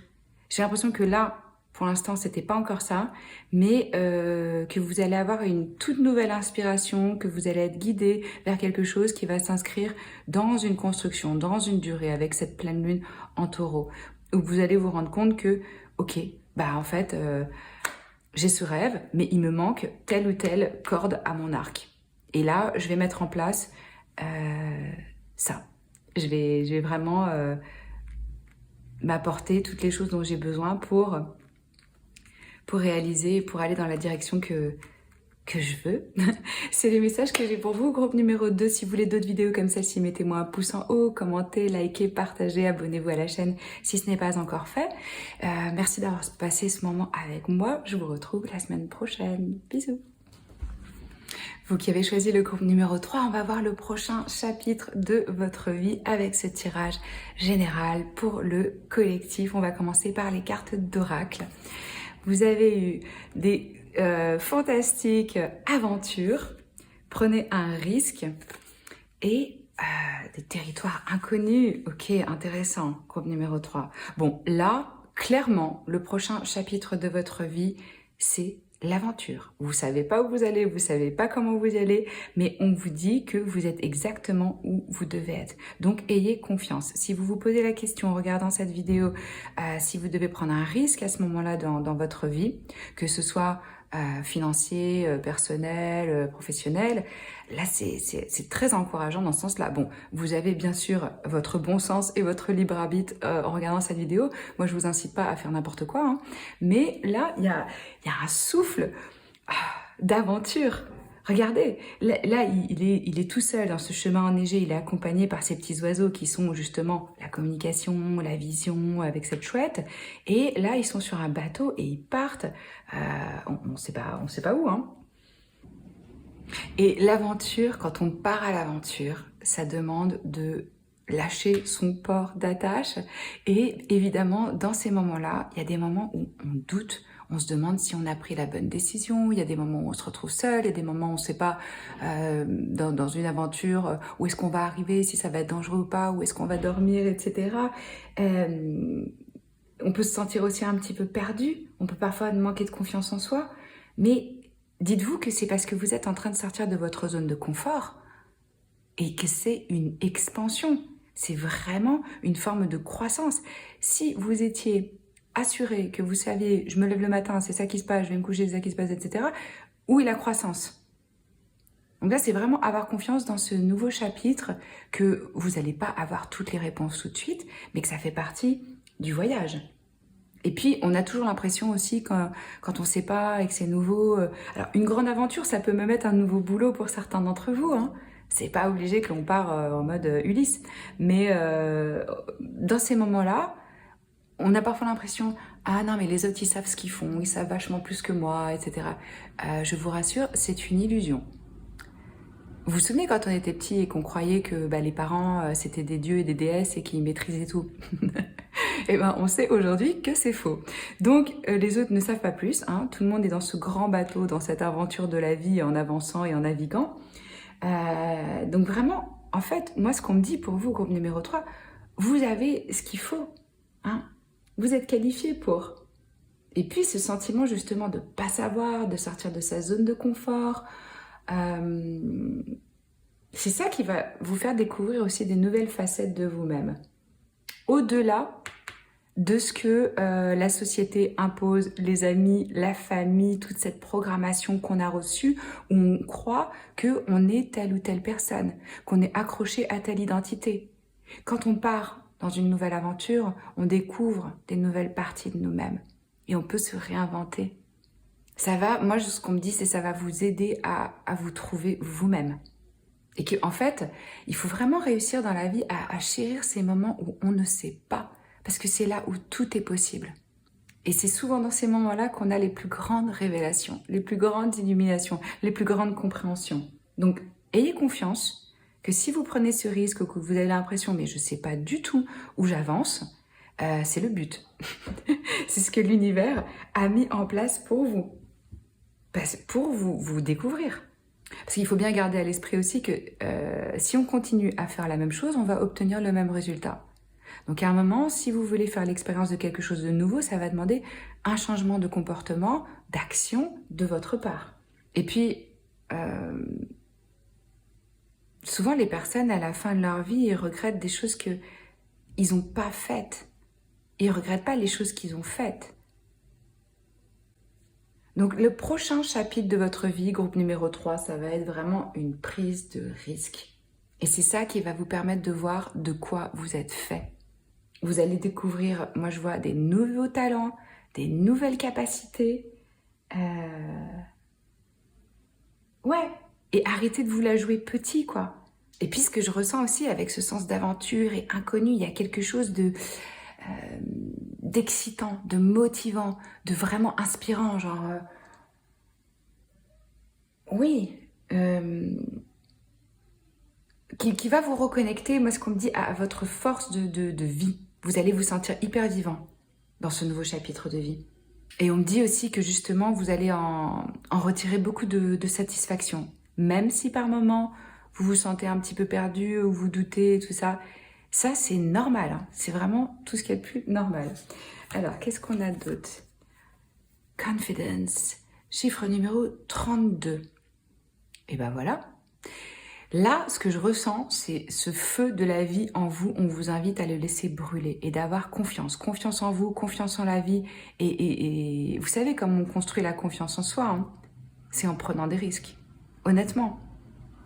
J'ai l'impression que là, pour l'instant, c'était pas encore ça, mais que vous allez avoir une toute nouvelle inspiration, que vous allez être guidé vers quelque chose qui va s'inscrire dans une construction, dans une durée, avec cette pleine lune en taureau, où vous allez vous rendre compte que, ok, bah en fait, j'ai ce rêve, mais il me manque telle ou telle corde à mon arc. Et là, je vais mettre en place ça. Je vais vraiment m'apporter toutes les choses dont j'ai besoin pour réaliser, pour aller dans la direction que je veux. C'est les messages que j'ai pour vous. Groupe numéro 2, si vous voulez d'autres vidéos comme celle-ci, mettez-moi un pouce en haut, commentez, likez, partagez, abonnez-vous à la chaîne si ce n'est pas encore fait. Merci d'avoir passé ce moment avec moi. Je vous retrouve la semaine prochaine. Bisous. Vous qui avez choisi le groupe numéro 3, on va voir le prochain chapitre de votre vie avec ce tirage général pour le collectif. On va commencer par les cartes d'oracle. Vous avez eu des fantastiques aventures, prenez un risque et des territoires inconnus. Ok, intéressant, groupe numéro 3. Bon, là, clairement, le prochain chapitre de votre vie, c'est l'aventure. Vous savez pas où vous allez, vous savez pas comment vous y allez, mais on vous dit que vous êtes exactement où vous devez être. Donc, ayez confiance. Si vous vous posez la question en regardant cette vidéo, si vous devez prendre un risque à ce moment-là dans votre vie, que ce soit financier, personnel, professionnel, là c'est très encourageant dans ce sens-là. Bon, vous avez bien sûr votre bon sens et votre libre arbitre en regardant cette vidéo. Moi, je vous incite pas à faire n'importe quoi, hein. Mais là, il y a un souffle d'aventure. Regardez, là il est tout seul dans ce chemin enneigé, il est accompagné par ces petits oiseaux qui sont justement la communication, la vision avec cette chouette. Et là, ils sont sur un bateau et ils partent, on sait pas où, hein. Et l'aventure, quand on part à l'aventure, ça demande de lâcher son port d'attache. Et évidemment, dans ces moments-là, il y a des moments où on doute, on se demande si on a pris la bonne décision, il y a des moments où on se retrouve seul, il y a des moments où on ne sait pas dans une aventure où est-ce qu'on va arriver, si ça va être dangereux ou pas, où est-ce qu'on va dormir, etc. On peut se sentir aussi un petit peu perdu, on peut parfois manquer de confiance en soi, mais dites-vous que c'est parce que vous êtes en train de sortir de votre zone de confort et que c'est une expansion. C'est vraiment une forme de croissance. Si vous étiez assuré que vous saviez, je me lève le matin, c'est ça qui se passe, je vais me coucher, c'est ça qui se passe, etc., où est la croissance? Donc là, c'est vraiment avoir confiance dans ce nouveau chapitre, que vous n'allez pas avoir toutes les réponses tout de suite, mais que ça fait partie du voyage. Et puis, on a toujours l'impression aussi quand on ne sait pas et que c'est nouveau. Alors, une grande aventure, ça peut même être un nouveau boulot pour certains d'entre vous. Hein. C'est pas obligé que l'on part en mode Ulysse. Mais dans ces moments-là, on a parfois l'impression, ah non, mais les autres, ils savent ce qu'ils font, ils savent vachement plus que moi, etc. Je vous rassure, c'est une illusion. Vous vous souvenez quand on était petit et qu'on croyait que les parents, c'était des dieux et des déesses et qu'ils maîtrisaient tout? Eh ben, on sait aujourd'hui que c'est faux. Donc, les autres ne savent pas plus. Hein. Tout le monde est dans ce grand bateau, dans cette aventure de la vie, en avançant et en naviguant. Donc vraiment, en fait, moi, ce qu'on me dit pour vous, groupe numéro 3, vous avez ce qu'il faut. Hein. Vous êtes qualifié pour. Et puis, ce sentiment justement de ne pas savoir, de sortir de sa zone de confort, c'est ça qui va vous faire découvrir aussi des nouvelles facettes de vous-même. Au-delà de ce que la société impose, les amis, la famille, toute cette programmation qu'on a reçue, où on croit qu'on est telle ou telle personne, qu'on est accroché à telle identité. Quand on part dans une nouvelle aventure, on découvre des nouvelles parties de nous-mêmes et on peut se réinventer. Ça va, moi ce qu'on me dit, c'est ça va vous aider à vous trouver vous-même. Et qu'en fait, il faut vraiment réussir dans la vie à chérir ces moments où on ne sait pas. Parce que c'est là où tout est possible. Et c'est souvent dans ces moments-là qu'on a les plus grandes révélations, les plus grandes illuminations, les plus grandes compréhensions. Donc, ayez confiance que si vous prenez ce risque, que vous avez l'impression, mais je ne sais pas du tout où j'avance, c'est le but. C'est ce que l'univers a mis en place pour vous. Pour vous découvrir. Parce qu'il faut bien garder à l'esprit aussi que si on continue à faire la même chose, on va obtenir le même résultat. Donc à un moment, si vous voulez faire l'expérience de quelque chose de nouveau, ça va demander un changement de comportement, d'action de votre part. Et puis, souvent les personnes, à la fin de leur vie, ils regrettent des choses qu'ils n'ont pas faites. Ils ne regrettent pas les choses qu'ils ont faites. Donc le prochain chapitre de votre vie, groupe numéro 3, ça va être vraiment une prise de risque. Et c'est ça qui va vous permettre de voir de quoi vous êtes fait. Vous allez découvrir, moi je vois, des nouveaux talents, des nouvelles capacités. Ouais, et arrêtez de vous la jouer petit, quoi. Et puis ce que je ressens aussi avec ce sens d'aventure et inconnu, il y a quelque chose d'excitant, de motivant, de vraiment inspirant, genre... qui va vous reconnecter, moi ce qu'on me dit, à votre force de vie. Vous allez vous sentir hyper vivant dans ce nouveau chapitre de vie. Et on me dit aussi que justement, vous allez en retirer beaucoup de satisfaction. Même si par moment, vous vous sentez un petit peu perdu ou vous doutez, tout ça. Ça, c'est normal. Hein. C'est vraiment tout ce qu'il y a de plus normal. Alors, qu'est-ce qu'on a d'autre? Confidence. Chiffre numéro 32. Et ben voilà. Là, ce que je ressens, c'est ce feu de la vie en vous. On vous invite à le laisser brûler et d'avoir confiance. Confiance en vous, confiance en la vie. Et vous savez comment on construit la confiance en soi, hein? C'est en prenant des risques. Honnêtement.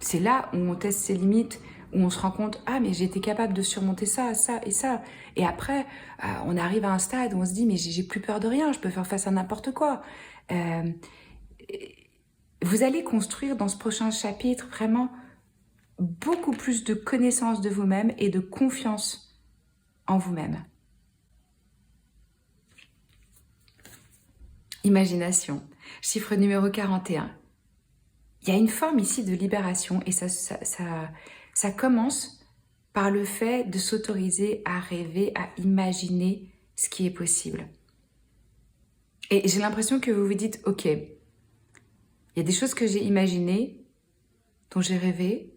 C'est là où on teste ses limites, où on se rend compte, ah mais j'ai été capable de surmonter ça, ça et ça. Et après, on arrive à un stade où on se dit, mais j'ai plus peur de rien, je peux faire face à n'importe quoi. Vous allez construire dans ce prochain chapitre vraiment beaucoup plus de connaissance de vous-même et de confiance en vous-même. Imagination, chiffre numéro 41. Il y a une forme ici de libération et ça commence par le fait de s'autoriser à rêver, à imaginer ce qui est possible. Et j'ai l'impression que vous vous dites, ok, il y a des choses que j'ai imaginées, dont j'ai rêvé.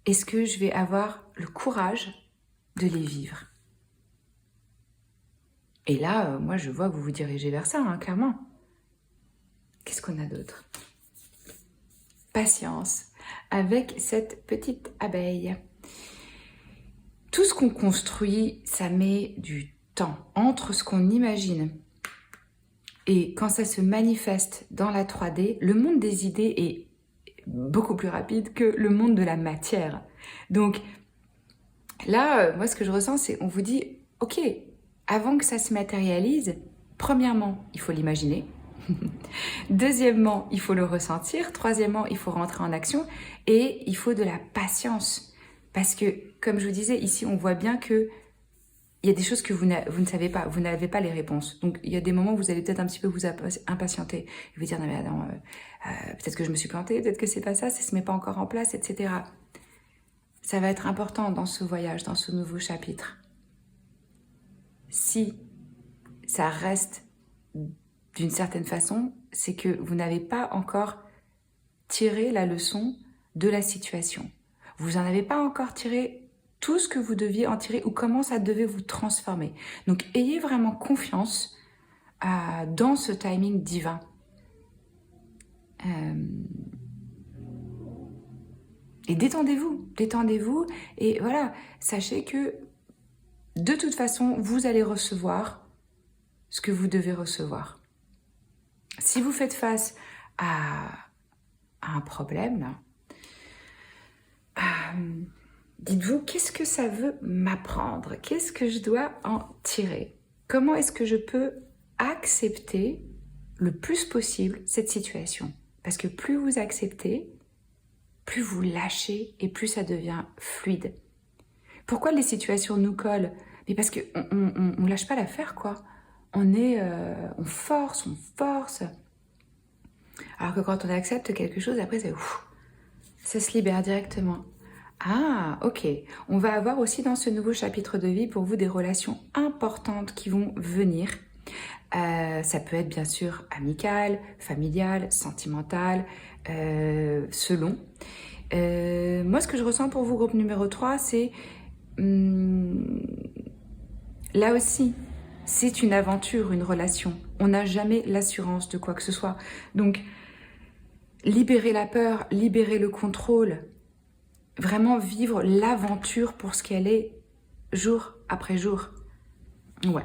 Est-ce que je vais avoir le courage de les vivre? Et là, moi, je vois que vous vous dirigez vers ça, hein, clairement. Qu'est-ce qu'on a d'autre? Patience, avec cette petite abeille. Tout ce qu'on construit, ça met du temps entre ce qu'on imagine et quand ça se manifeste dans la 3D, le monde des idées est beaucoup plus rapide que le monde de la matière. Donc là, moi ce que je ressens, c'est on vous dit, ok, avant que ça se matérialise, premièrement, il faut l'imaginer. Deuxièmement, il faut le ressentir. Troisièmement, il faut rentrer en action. Et il faut de la patience. Parce que, comme je vous disais, ici, on voit bien que il y a des choses que vous ne savez pas. Vous n'avez pas les réponses. Donc, il y a des moments où vous allez peut-être un petit peu vous impatienter. Et vous dire, non mais attends, peut-être que je me suis plantée, peut-être que c'est pas ça, ça se met pas encore en place, etc. Ça va être important dans ce voyage, dans ce nouveau chapitre. Si ça reste d'une certaine façon, c'est que vous n'avez pas encore tiré la leçon de la situation. Vous n'en avez pas encore tiré tout ce que vous deviez en tirer ou comment ça devait vous transformer. Donc, ayez vraiment confiance dans ce timing divin. Et détendez-vous et voilà, sachez que de toute façon, vous allez recevoir ce que vous devez recevoir. Si vous faites face à un problème, dites-vous, qu'est-ce que ça veut m'apprendre? Qu'est-ce que je dois en tirer? Comment est-ce que je peux accepter le plus possible cette situation? Parce que plus vous acceptez, plus vous lâchez et plus ça devient fluide. Pourquoi les situations nous collent? Mais parce qu'on ne lâche pas l'affaire, quoi. On force. Alors que quand on accepte quelque chose, après, ça se libère directement. Ah, ok. On va avoir aussi dans ce nouveau chapitre de vie pour vous des relations importantes qui vont venir. Ça peut être bien sûr amical, familial, sentimental, selon. Moi, ce que je ressens pour vous, groupe numéro 3, c'est... là aussi, c'est une aventure, une relation. On n'a jamais l'assurance de quoi que ce soit. Donc, libérer la peur, libérer le contrôle, vraiment vivre l'aventure pour ce qu'elle est, jour après jour. Ouais.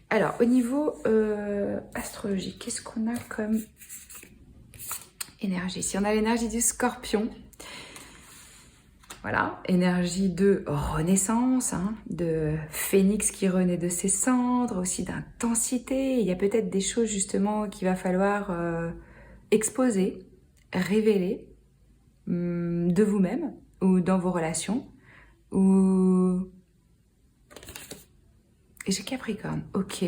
Alors, au niveau astrologique, qu'est-ce qu'on a comme énergie? Si on a l'énergie du Scorpion, voilà, énergie de renaissance, hein, de phénix qui renaît de ses cendres, aussi d'intensité. Il y a peut-être des choses justement qu'il va falloir exposer, révéler de vous-même ou dans vos relations. Ou... Et j'ai Capricorne, ok.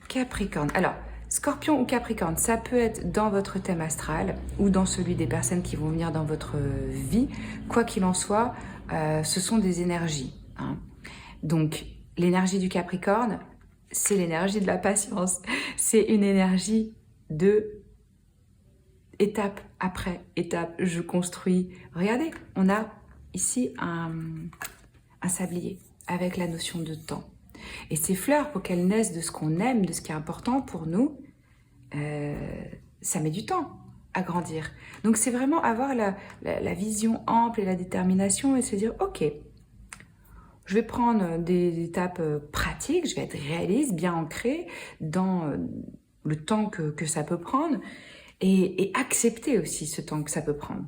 Capricorne, alors... Scorpion ou Capricorne, ça peut être dans votre thème astral ou dans celui des personnes qui vont venir dans votre vie. Quoi qu'il en soit, ce sont des énergies. Hein. Donc, l'énergie du Capricorne, c'est l'énergie de la patience. C'est une énergie de étape après étape. Je construis. Regardez, on a ici un sablier avec la notion de temps. Et ces fleurs, pour qu'elles naissent de ce qu'on aime, de ce qui est important pour nous, ça met du temps à grandir. Donc c'est vraiment avoir la vision ample et la détermination et se dire, ok, je vais prendre des étapes pratiques, je vais être réaliste, bien ancrée dans le temps que ça peut prendre et accepter aussi ce temps que ça peut prendre.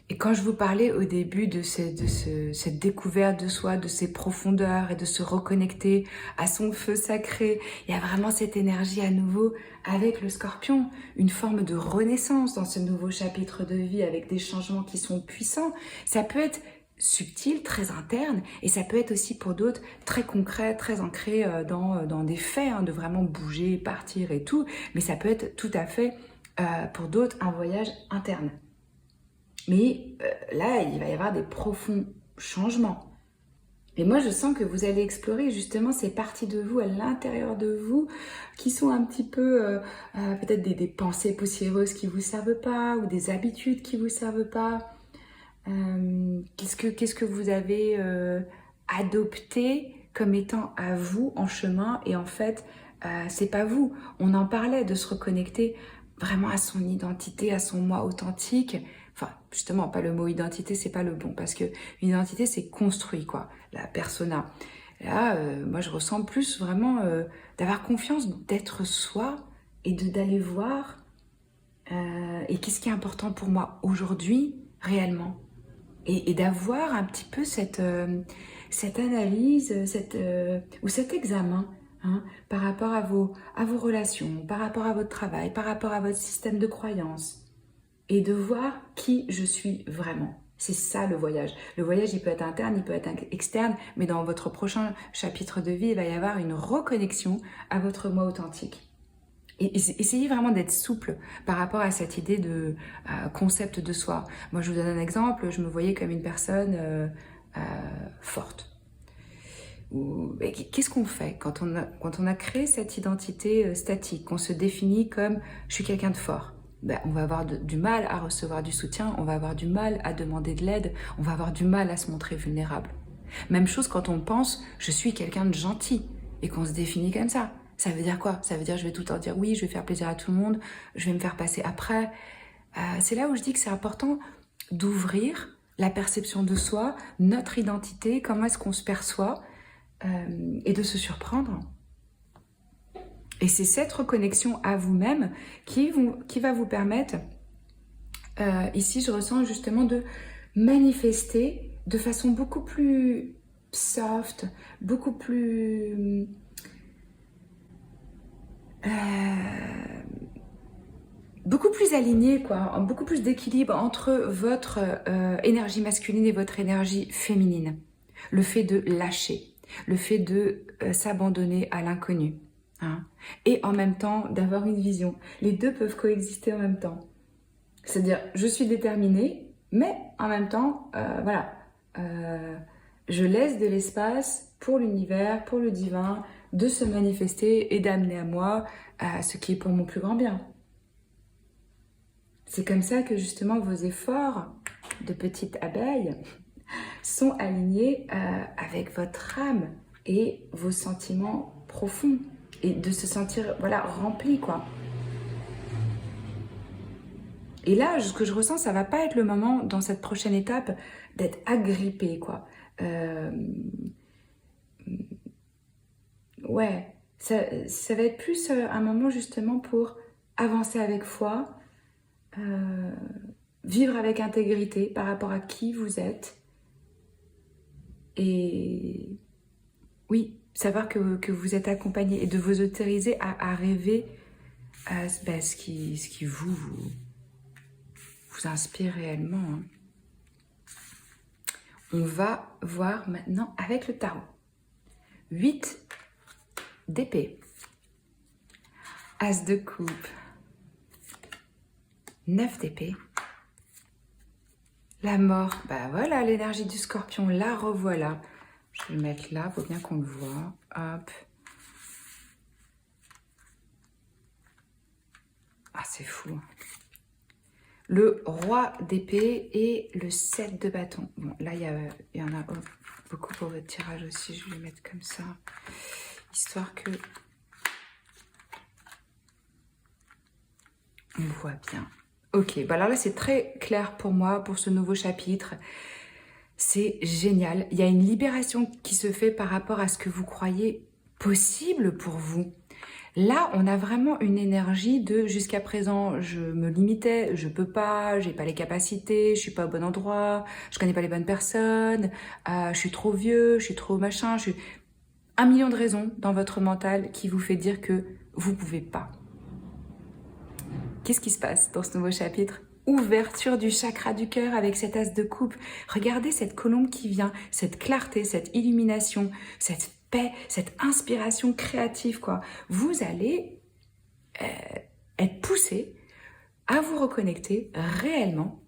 Et quand je vous parlais au début de cette découverte de soi, de ses profondeurs et de se reconnecter à son feu sacré, il y a vraiment cette énergie à nouveau avec le Scorpion, une forme de renaissance dans ce nouveau chapitre de vie avec des changements qui sont puissants. Ça peut être subtil, très interne, et ça peut être aussi pour d'autres très concret, très ancré dans des faits, hein, de vraiment bouger, partir et tout, mais ça peut être tout à fait pour d'autres un voyage interne. Mais là, il va y avoir des profonds changements. Et moi, je sens que vous allez explorer justement ces parties de vous à l'intérieur de vous qui sont un petit peu peut-être des pensées poussiéreuses qui ne vous servent pas ou des habitudes qui ne vous servent pas. Qu'est-ce que vous avez adopté comme étant à vous en chemin et en fait, c'est pas vous. On en parlait de se reconnecter vraiment à son identité, à son moi authentique. Enfin, justement, pas le mot identité, c'est pas le bon, parce que une identité, c'est construit, quoi, la persona. Là, moi, je ressens plus vraiment d'avoir confiance, d'être soi et d'aller voir et qu'est-ce qui est important pour moi aujourd'hui, réellement. Et d'avoir un petit peu cette analyse, ou cet examen, hein, par rapport à vos relations, par rapport à votre travail, par rapport à votre système de croyances, et de voir qui je suis vraiment. C'est ça le voyage. Le voyage, il peut être interne, il peut être externe, mais dans votre prochain chapitre de vie, il va y avoir une reconnexion à votre moi authentique. Et essayez vraiment d'être souple par rapport à cette idée de concept de soi. Moi, je vous donne un exemple, je me voyais comme une personne forte. Qu'est-ce qu'on fait quand on a créé cette identité statique, qu'on se définit comme « je suis quelqu'un de fort ». Ben, on va avoir du mal à recevoir du soutien, on va avoir du mal à demander de l'aide, on va avoir du mal à se montrer vulnérable. Même chose quand on pense « je suis quelqu'un de gentil » et qu'on se définit comme ça. Ça veut dire quoi? Ça veut dire je vais tout le temps dire oui, je vais faire plaisir à tout le monde, je vais me faire passer après. C'est là où je dis que c'est important d'ouvrir la perception de soi, notre identité, comment est-ce qu'on se perçoit, et de se surprendre. Et c'est cette reconnexion à vous-même qui va vous permettre, ici je ressens justement de manifester de façon beaucoup plus soft, beaucoup plus... beaucoup plus aligné, quoi, beaucoup plus d'équilibre entre votre énergie masculine et votre énergie féminine. Le fait de lâcher, le fait de s'abandonner à l'inconnu, hein, et en même temps d'avoir une vision. Les deux peuvent coexister en même temps. C'est-à-dire, je suis déterminée, mais en même temps, voilà, je laisse de l'espace pour l'univers, pour le divin, de se manifester et d'amener à moi ce qui est pour mon plus grand bien. C'est comme ça que justement vos efforts de petite abeille sont alignés avec votre âme et vos sentiments profonds et de se sentir, voilà, rempli, quoi. Et là, ce que je ressens, ça va pas être le moment dans cette prochaine étape d'être agrippé, quoi. Ouais, ça va être plus un moment justement pour avancer avec foi, vivre avec intégrité par rapport à qui vous êtes. Et oui, savoir que vous êtes accompagné et de vous autoriser à rêver ce qui vous inspire réellement, hein. On va voir maintenant avec le tarot. 8 d'épée, As de coupe, 9 d'épée, la mort. Bah voilà, l'énergie du scorpion, la revoilà. Je vais le mettre là, faut bien qu'on le voit. Hop. Ah, c'est fou. Le roi d'épée et le 7 de bâton. Bon, là, il y en a beaucoup pour votre tirage aussi. Je vais le mettre comme ça, histoire que on voit bien. Ok, bah alors là, c'est très clair pour moi, pour ce nouveau chapitre. C'est génial. Il y a une libération qui se fait par rapport à ce que vous croyez possible pour vous. Là, on a vraiment une énergie de jusqu'à présent, je me limitais, je peux pas, j'ai pas les capacités, je suis pas au bon endroit, je connais pas les bonnes personnes, je suis trop vieux, je suis trop machin, je suis... 1 million de raisons dans votre mental qui vous fait dire que vous pouvez pas. Qu'est-ce qui se passe dans ce nouveau chapitre? Ouverture du chakra du cœur avec cet as de coupe. Regardez cette colombe qui vient, cette clarté, cette illumination, cette paix, cette inspiration créative, quoi. Vous allez être poussé à vous reconnecter réellement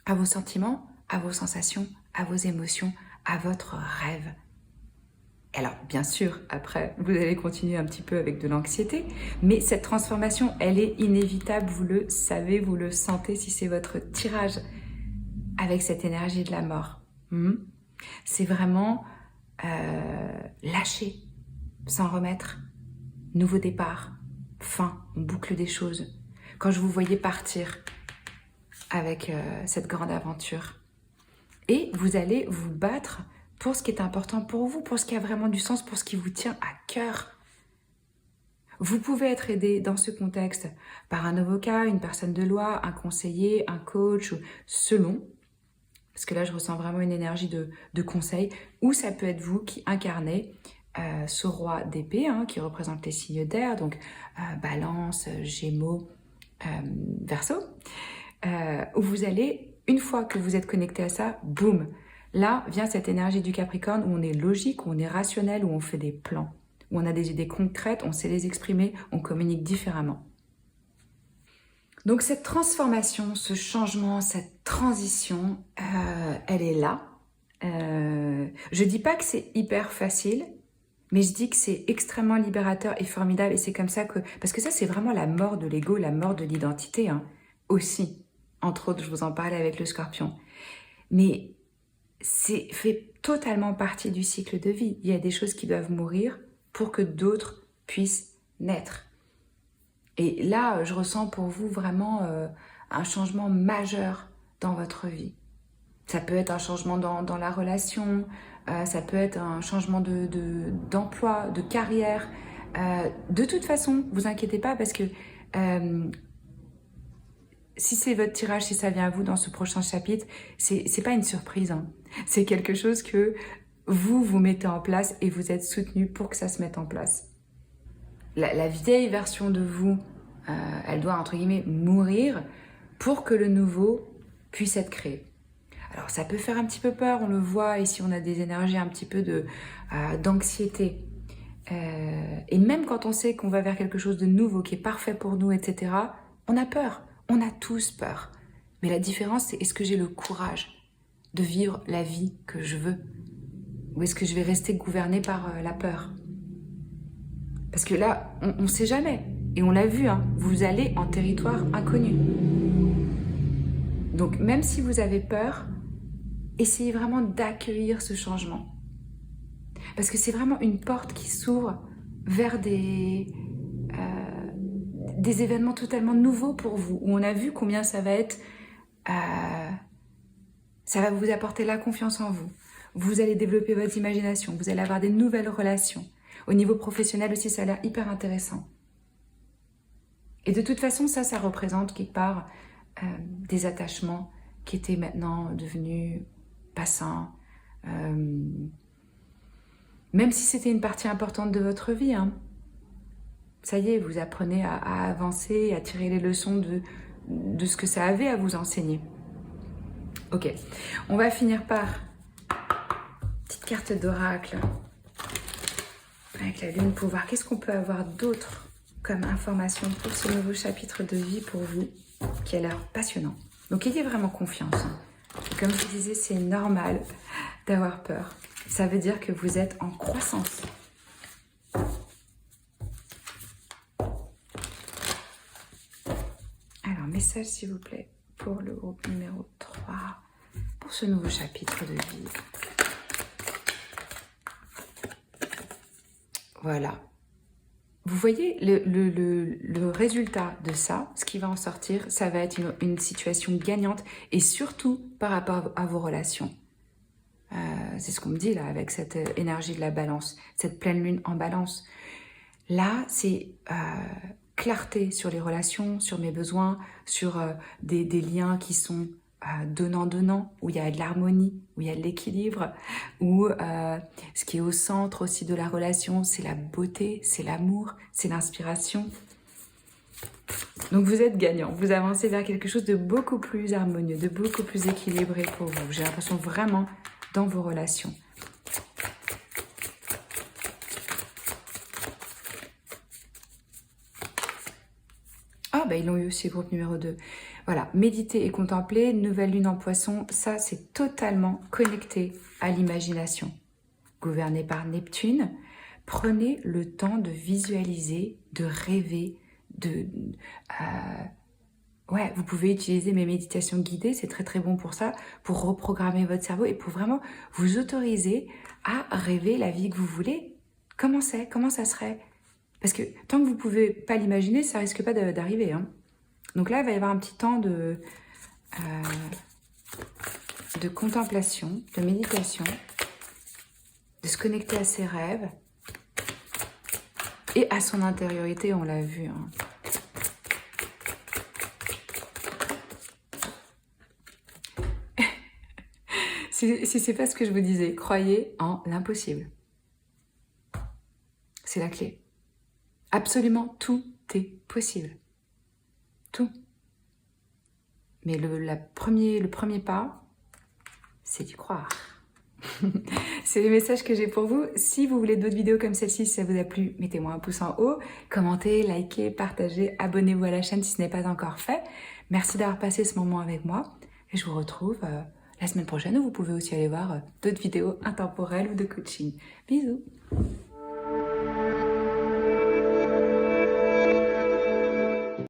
à vos sentiments, à vos sensations, à vos émotions, à votre rêve. Alors, bien sûr, après, vous allez continuer un petit peu avec de l'anxiété, mais cette transformation, elle est inévitable, vous le savez, vous le sentez si c'est votre tirage avec cette énergie de la mort. C'est vraiment lâcher, s'en remettre, nouveau départ, fin, on boucle des choses. Quand je vous voyais partir avec cette grande aventure, et vous allez vous battre pour ce qui est important pour vous, pour ce qui a vraiment du sens, pour ce qui vous tient à cœur. Vous pouvez être aidé dans ce contexte par un avocat, une personne de loi, un conseiller, un coach, selon, parce que là je ressens vraiment une énergie de conseil, ou ça peut être vous qui incarnez ce roi d'épée, hein, qui représente les signes d'air, donc Balance, Gémeaux, Verseau, où vous allez, une fois que vous êtes connecté à ça, boum, là vient cette énergie du Capricorne où on est logique, où on est rationnel, où on fait des plans, où on a des idées concrètes, on sait les exprimer, on communique différemment. Donc cette transformation, ce changement, cette transition, elle est là. Je dis pas que c'est hyper facile, mais je dis que c'est extrêmement libérateur et formidable. Et c'est comme ça que... Parce que ça, c'est vraiment la mort de l'ego, la mort de l'identité, hein, aussi. Entre autres, je vous en parlais avec le Scorpion. Mais c'est fait totalement partie du cycle de vie. Il y a des choses qui doivent mourir pour que d'autres puissent naître. Et là, je ressens pour vous vraiment un changement majeur dans votre vie. Ça peut être un changement dans la relation, ça peut être un changement d'emploi, de carrière. De toute façon, vous inquiétez pas parce que si c'est votre tirage, si ça vient à vous dans ce prochain chapitre, c'est pas une surprise, hein. C'est quelque chose que vous mettez en place et vous êtes soutenu pour que ça se mette en place. La vieille version de vous, elle doit, entre guillemets, mourir pour que le nouveau puisse être créé. Alors, ça peut faire un petit peu peur, on le voit, ici on a des énergies un petit peu d'anxiété. Et même quand on sait qu'on va vers quelque chose de nouveau, qui est parfait pour nous, etc., on a peur, on a tous peur. Mais la différence, c'est est-ce que j'ai le courage de vivre la vie que je veux? Ou est-ce que je vais rester gouvernée par la peur? Parce que là, on ne sait jamais. Et on l'a vu, hein, vous allez en territoire inconnu. Donc même si vous avez peur, essayez vraiment d'accueillir ce changement. Parce que c'est vraiment une porte qui s'ouvre vers des événements totalement nouveaux pour vous. Où on a vu combien ça va être... ça va vous apporter la confiance en vous. Vous allez développer votre imagination. Vous allez avoir des nouvelles relations. Au niveau professionnel aussi, ça a l'air hyper intéressant. Et de toute façon, ça représente quelque part des attachements qui étaient maintenant devenus passants. Même si c'était une partie importante de votre vie, hein. Ça y est, vous apprenez à avancer, à tirer les leçons de ce que ça avait à vous enseigner. Ok, on va finir par petite carte d'oracle avec la lune pour voir qu'est-ce qu'on peut avoir d'autre comme information pour ce nouveau chapitre de vie pour vous qui a l'air passionnant. Donc ayez vraiment confiance, hein. Et comme je vous disais, c'est normal d'avoir peur. Ça veut dire que vous êtes en croissance. Alors, message s'il vous plaît pour le groupe numéro 3, pour ce nouveau chapitre de vie. Voilà. Vous voyez, le résultat de ça, ce qui va en sortir, ça va être une situation gagnante et surtout par rapport à vos relations. C'est ce qu'on me dit là avec cette énergie de la balance, cette pleine lune en balance. Là, c'est clarté sur les relations, sur mes besoins, sur des liens qui sont donnant-donnant, où il y a de l'harmonie, où il y a de l'équilibre, où ce qui est au centre aussi de la relation, c'est la beauté, c'est l'amour, c'est l'inspiration. Donc vous êtes gagnant, vous avancez vers quelque chose de beaucoup plus harmonieux, de beaucoup plus équilibré pour vous. J'ai l'impression vraiment dans vos relations. Ah, bah ils l'ont eu aussi, groupe numéro 2. Voilà, méditer et contempler, nouvelle lune en poisson, ça c'est totalement connecté à l'imagination. Gouverné par Neptune, prenez le temps de visualiser, de rêver, ouais, vous pouvez utiliser mes méditations guidées, c'est très très bon pour ça, pour reprogrammer votre cerveau et pour vraiment vous autoriser à rêver la vie que vous voulez. Comment c'est? Comment ça serait? Parce que tant que vous ne pouvez pas l'imaginer, ça risque pas d'arriver, hein. Donc là, il va y avoir un petit temps de contemplation, de méditation, de se connecter à ses rêves. et à son intériorité, on l'a vu. Hein. Si c'est pas ce que je vous disais, croyez en l'impossible. C'est la clé. Absolument tout est possible. Tout. Mais le premier pas, c'est d'y croire. C'est les messages que j'ai pour vous. Si vous voulez d'autres vidéos comme celle-ci, si ça vous a plu, mettez-moi un pouce en haut, commentez, likez, partagez, abonnez-vous à la chaîne si ce n'est pas encore fait. Merci d'avoir passé ce moment avec moi et je vous retrouve la semaine prochaine où vous pouvez aussi aller voir d'autres vidéos intemporelles ou de coaching. Bisous!